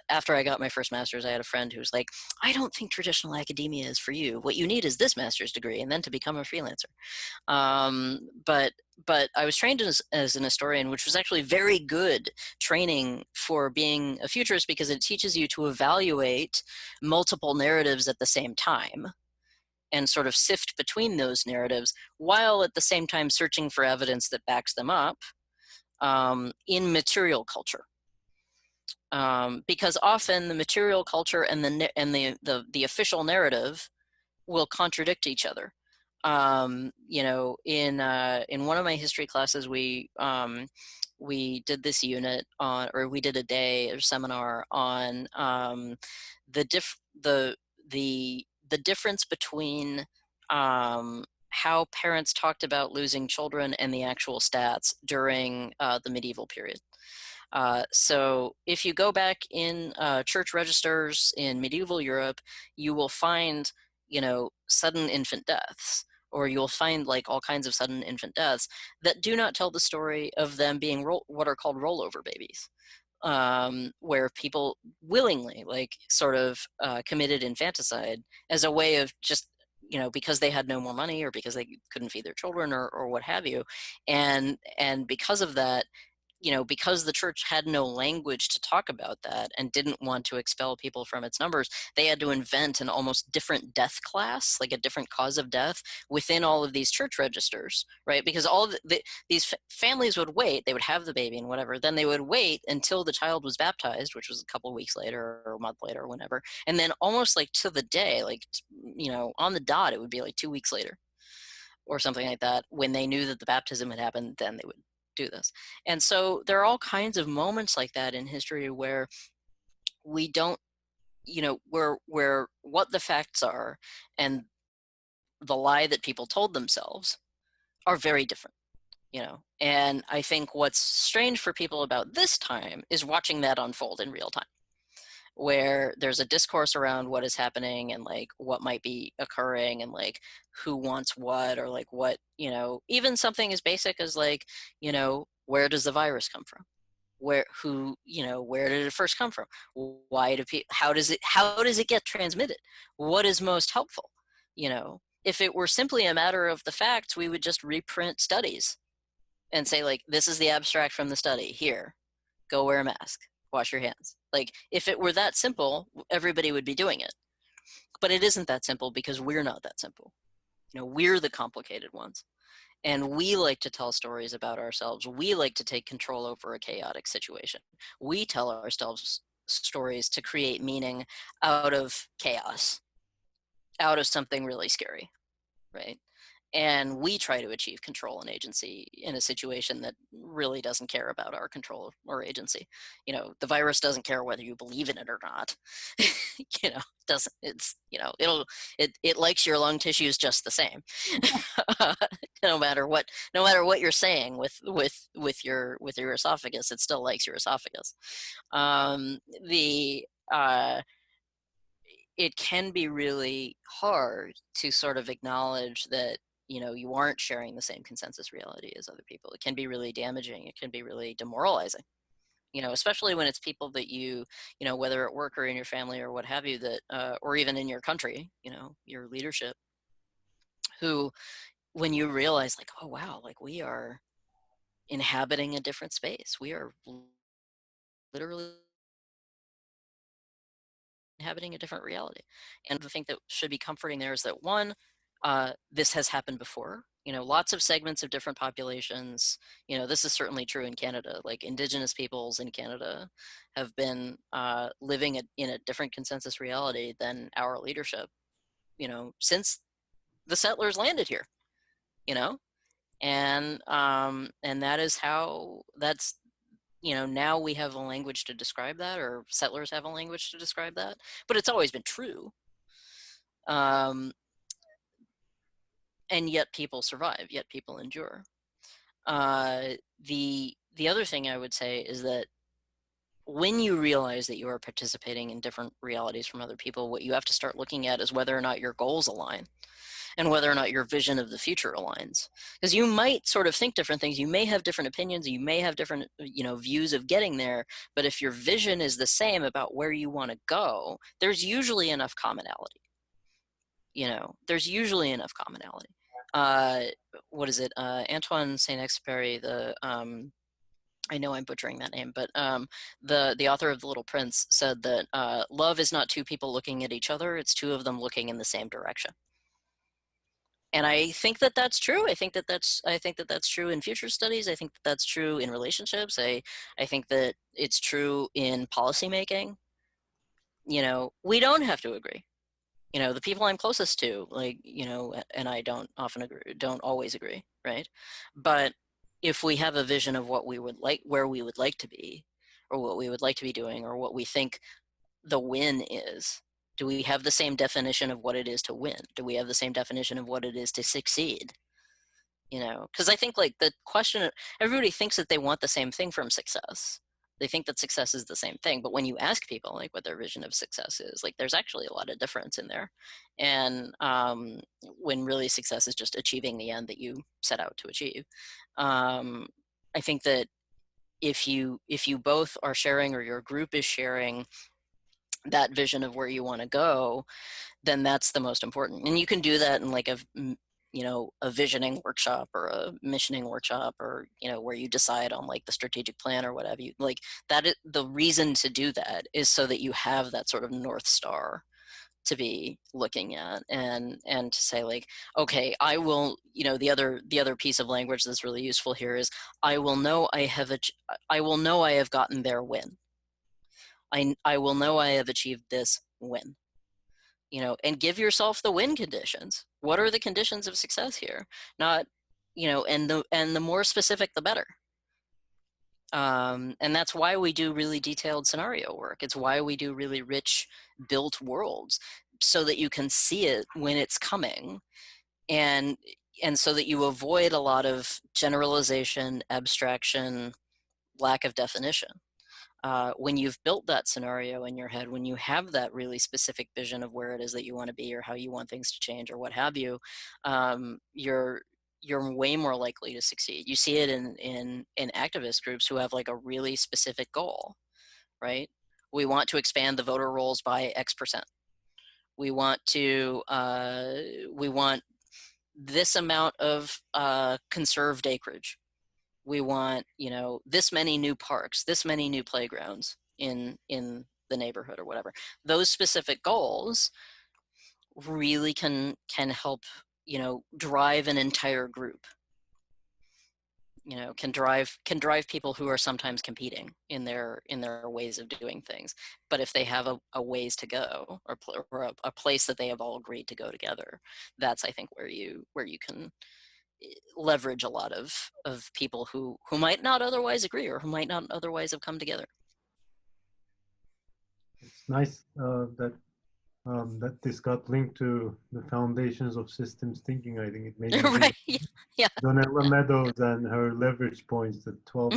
after I got my first master's, I had a friend who was like, I don't think traditional academia is for you. What you need is this master's degree and then to become a freelancer. But I was trained as an historian, which was actually very good training for being a futurist, because it teaches you to evaluate multiple narratives at the same time and sort of sift between those narratives, while at the same time searching for evidence that backs them up in material culture. Because often the material culture and the official narrative will contradict each other. In one of my history classes, we did this unit on, or we did a day or seminar on the difference between how parents talked about losing children and the actual stats during the medieval period. So if you go back in church registers in medieval Europe, you will find, sudden infant deaths, or you'll find like all kinds of sudden infant deaths that do not tell the story of them being what are called rollover babies, where people willingly committed infanticide as a way of just, because they had no more money, or because they couldn't feed their children, or what have you. And because of that, because the church had no language to talk about that and didn't want to expel people from its numbers, they had to invent an almost different death class, like a different cause of death within all of these church registers, right? Because all of these families would wait, they would have the baby and whatever, then they would wait until the child was baptized, which was a couple of weeks later or a month later or whenever, and then almost like to the day, on the dot, it would be like 2 weeks later or something like that, when they knew that the baptism had happened, then they would do this. And so there are all kinds of moments like that in history where we don't, where what the facts are and the lie that people told themselves are very different, and I think what's strange for people about this time is watching that unfold in real time, where there's a discourse around what is happening and like what might be occurring and like who wants what, or like what, even something as basic as like, where does the virus come from? Where did it first come from? Why do people, how does it get transmitted? What is most helpful? If it were simply a matter of the facts, we would just reprint studies and say, like, this is the abstract from the study, here, go wear a mask, wash your hands. Like, if it were that simple, everybody would be doing it. But it isn't that simple, because we're not that simple. We're the complicated ones. And we like to tell stories about ourselves. We like to take control over a chaotic situation. We tell ourselves stories to create meaning out of chaos, out of something really scary, right? And we try to achieve control and agency in a situation that really doesn't care about our control or agency. The virus doesn't care whether you believe in it or not. It likes your lung tissues just the same. no matter what you're saying with your esophagus, it still likes your esophagus. It can be really hard to sort of acknowledge that you aren't sharing the same consensus reality as other people. It can be really damaging. It can be really demoralizing, especially when it's people that whether at work or in your family or what have you, that or even in your country, your leadership, who, when you realize like, oh wow, like we are inhabiting a different space, we are literally inhabiting a different reality. And the thing that should be comforting there is that, one, this has happened before. Lots of segments of different populations. This is certainly true in Canada. Like, Indigenous peoples in Canada have been living in a different consensus reality than our leadership, since the settlers landed here. And that is how that's. Now we have a language to describe that, or settlers have a language to describe that, but it's always been true. And yet people survive, yet people endure. The other thing I would say is that when you realize that you are participating in different realities from other people, what you have to start looking at is whether or not your goals align and whether or not your vision of the future aligns. Because you might sort of think different things, you may have different opinions, you may have different views of getting there, but if your vision is the same about where you want to go, there's usually enough commonality. There's usually enough commonality. What is it? Antoine Saint-Exupéry, I know I'm butchering that name, but the author of The Little Prince said that love is not two people looking at each other, it's two of them looking in the same direction. And I think that that's true. I think that that's true in future studies. I think that that's true in relationships. I think that it's true in policymaking. We don't have to agree. The people I'm closest to, and I don't always agree, right? But if we have a vision of what we would like, where we would like to be, or what we would like to be doing, or what we think the win is, do we have the same definition of what it is to win? Do we have the same definition of what it is to succeed? Because I think the question, everybody thinks that they want the same thing from success. They think that success is the same thing, but when you ask people what their vision of success is, there's actually a lot of difference in there. And when really success is just achieving the end that you set out to achieve. I think that if you both are sharing, or your group is sharing, that vision of where you want to go, then that's the most important. And you can do that in a visioning workshop or a missioning workshop, or where you decide on the strategic plan or whatever. The reason to do that is so that you have that sort of North Star to be looking at, and to say okay, I will, the other piece of language that's really useful here is I will know I have gotten there when. I will know I have achieved this when. And give yourself the win conditions. What are the conditions of success here? Not, and the more specific, the better. And that's why we do really detailed scenario work. It's why we do really rich built worlds, so that you can see it when it's coming, and so that you avoid a lot of generalization, abstraction, lack of definition. When you've built that scenario in your head, when you have that really specific vision of where it is that you want to be, or how you want things to change, or what have you, you're way more likely to succeed. You see it in activist groups who have a really specific goal, right? We want to expand the voter rolls by X%. We want this amount of conserved acreage. We want, this many new parks, this many new playgrounds in the neighborhood, or whatever. Those specific goals really can help, drive an entire group. Can drive people who are sometimes competing in their ways of doing things. But if they have a ways to go, or a place that they have all agreed to go together, that's, I think, where you can leverage a lot of people who might not otherwise agree, or who might not otherwise have come together. It's nice that this got linked to the foundations of systems thinking. I think it made me right. Yeah. Donella Meadows and her leverage points, the 12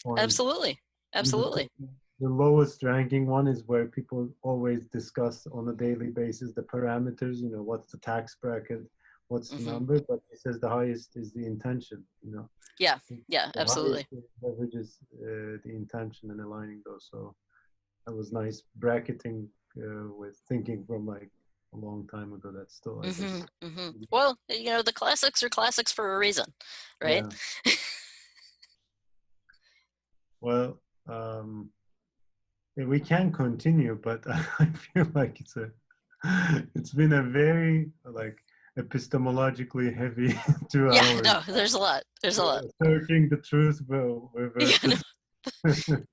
points. Absolutely. The lowest ranking one is where people always discuss on a daily basis the parameters, what's the tax bracket, what's the number, but he says the highest is the intention, Yeah, the absolutely. Leverages the intention and aligning those. So that was nice bracketing with thinking from a long time ago. That's still, I guess. Well, the classics are classics for a reason, right? Yeah. Well, we can continue, but I feel like it's been a very like epistemologically heavy 2 Yeah, hours. no, there's a lot. There's a lot. Searching the truth versus versus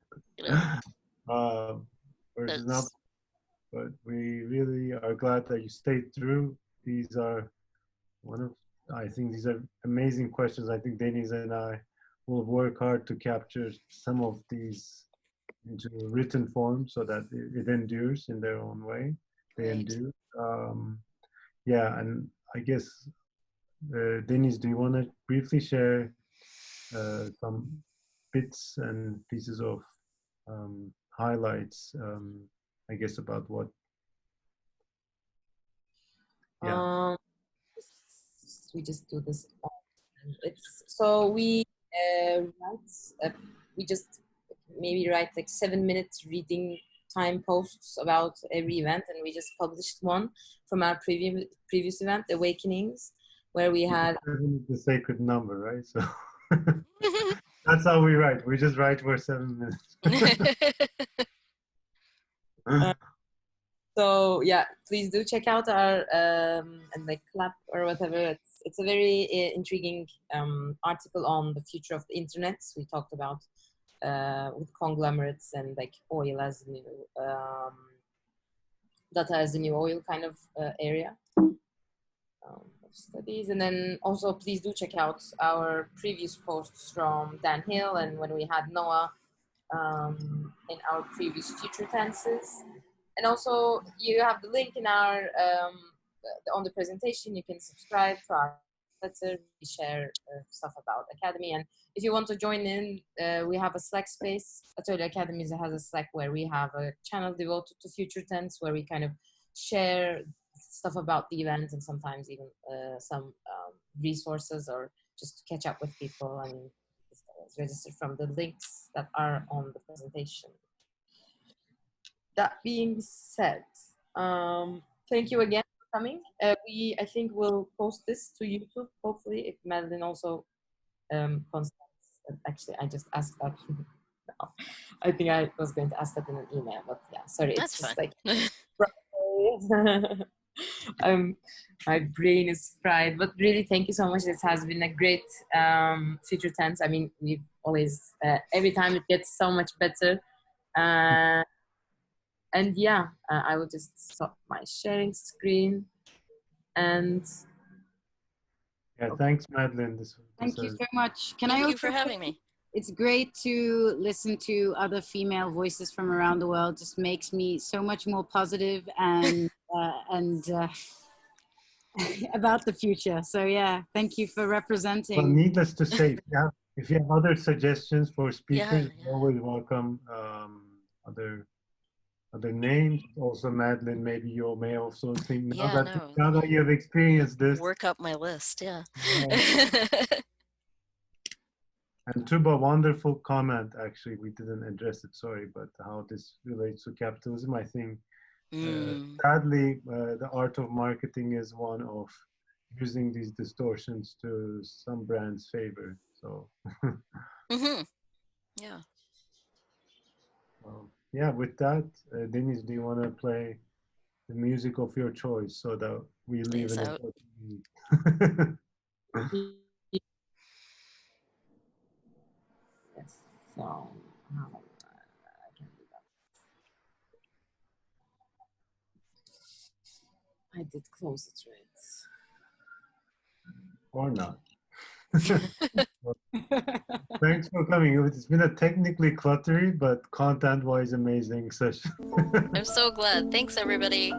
not. But we really are glad that you stayed through. These are I think these are amazing questions. I think Deniz and I will work hard to capture some of these into written form so that it endures in their own way. They endure. Yeah, and I guess, Deniz, do you want to briefly share some bits and pieces of highlights, I guess, about what? Yeah. We just do this. So we just maybe write like 7-minute reading time posts about every event, and we just published one from our previous event, Awakenings, where we had the sacred number, right? So that's how we write. We just write for 7 minutes. So yeah, please do check out our and like clap or whatever. It's a very intriguing article on the future of the internet. We talked about with conglomerates and like oil as the new data as the new oil kind of area of studies. And then also please do check out our previous posts from Dan Hill and when we had Noah in our previous future tenses. And also you have the link in our on the presentation. You can subscribe to our letter. We share stuff about Academy, and if you want to join in, we have a Slack space. Atölye Academy has a Slack where we have a channel devoted to future tense, where we kind of share stuff about the event and sometimes even some resources or just to catch up with people, and it's registered from the links that are on the presentation. That being said, thank you again for coming. I think we'll post this to YouTube, hopefully, if Madeline also consents. Actually, I just asked that. No, I think I was going to ask that in an email, but yeah, sorry. It's That's just fine. Like, my brain is fried, but really thank you so much. This has been a great future tense. I mean, we've always, every time it gets so much better. And yeah, I will just stop my sharing screen. And yeah, thanks, Madeline. Thank you so much. Thank you for having me. It's great to listen to other female voices from around the world. Just makes me so much more positive and about the future. So yeah, thank you for representing. Well, needless to say, if you have other suggestions for speakers, you're always welcome. Other names. Also, Madeline, maybe you may also think now that you have experienced this. Work up my list, yeah. And Tuba, wonderful comment. Actually, we didn't address it, sorry, but how this relates to capitalism, I think. Sadly, the art of marketing is one of using these distortions to some brands' favor. So. Yeah. Yeah, with that, Deniz, do you want to play the music of your choice so that we leave it out? Yes, so I can do that. I did close it, right? Or not. Thanks for coming. It's been a technically cluttery but content-wise amazing session. I'm so glad. Thanks, everybody.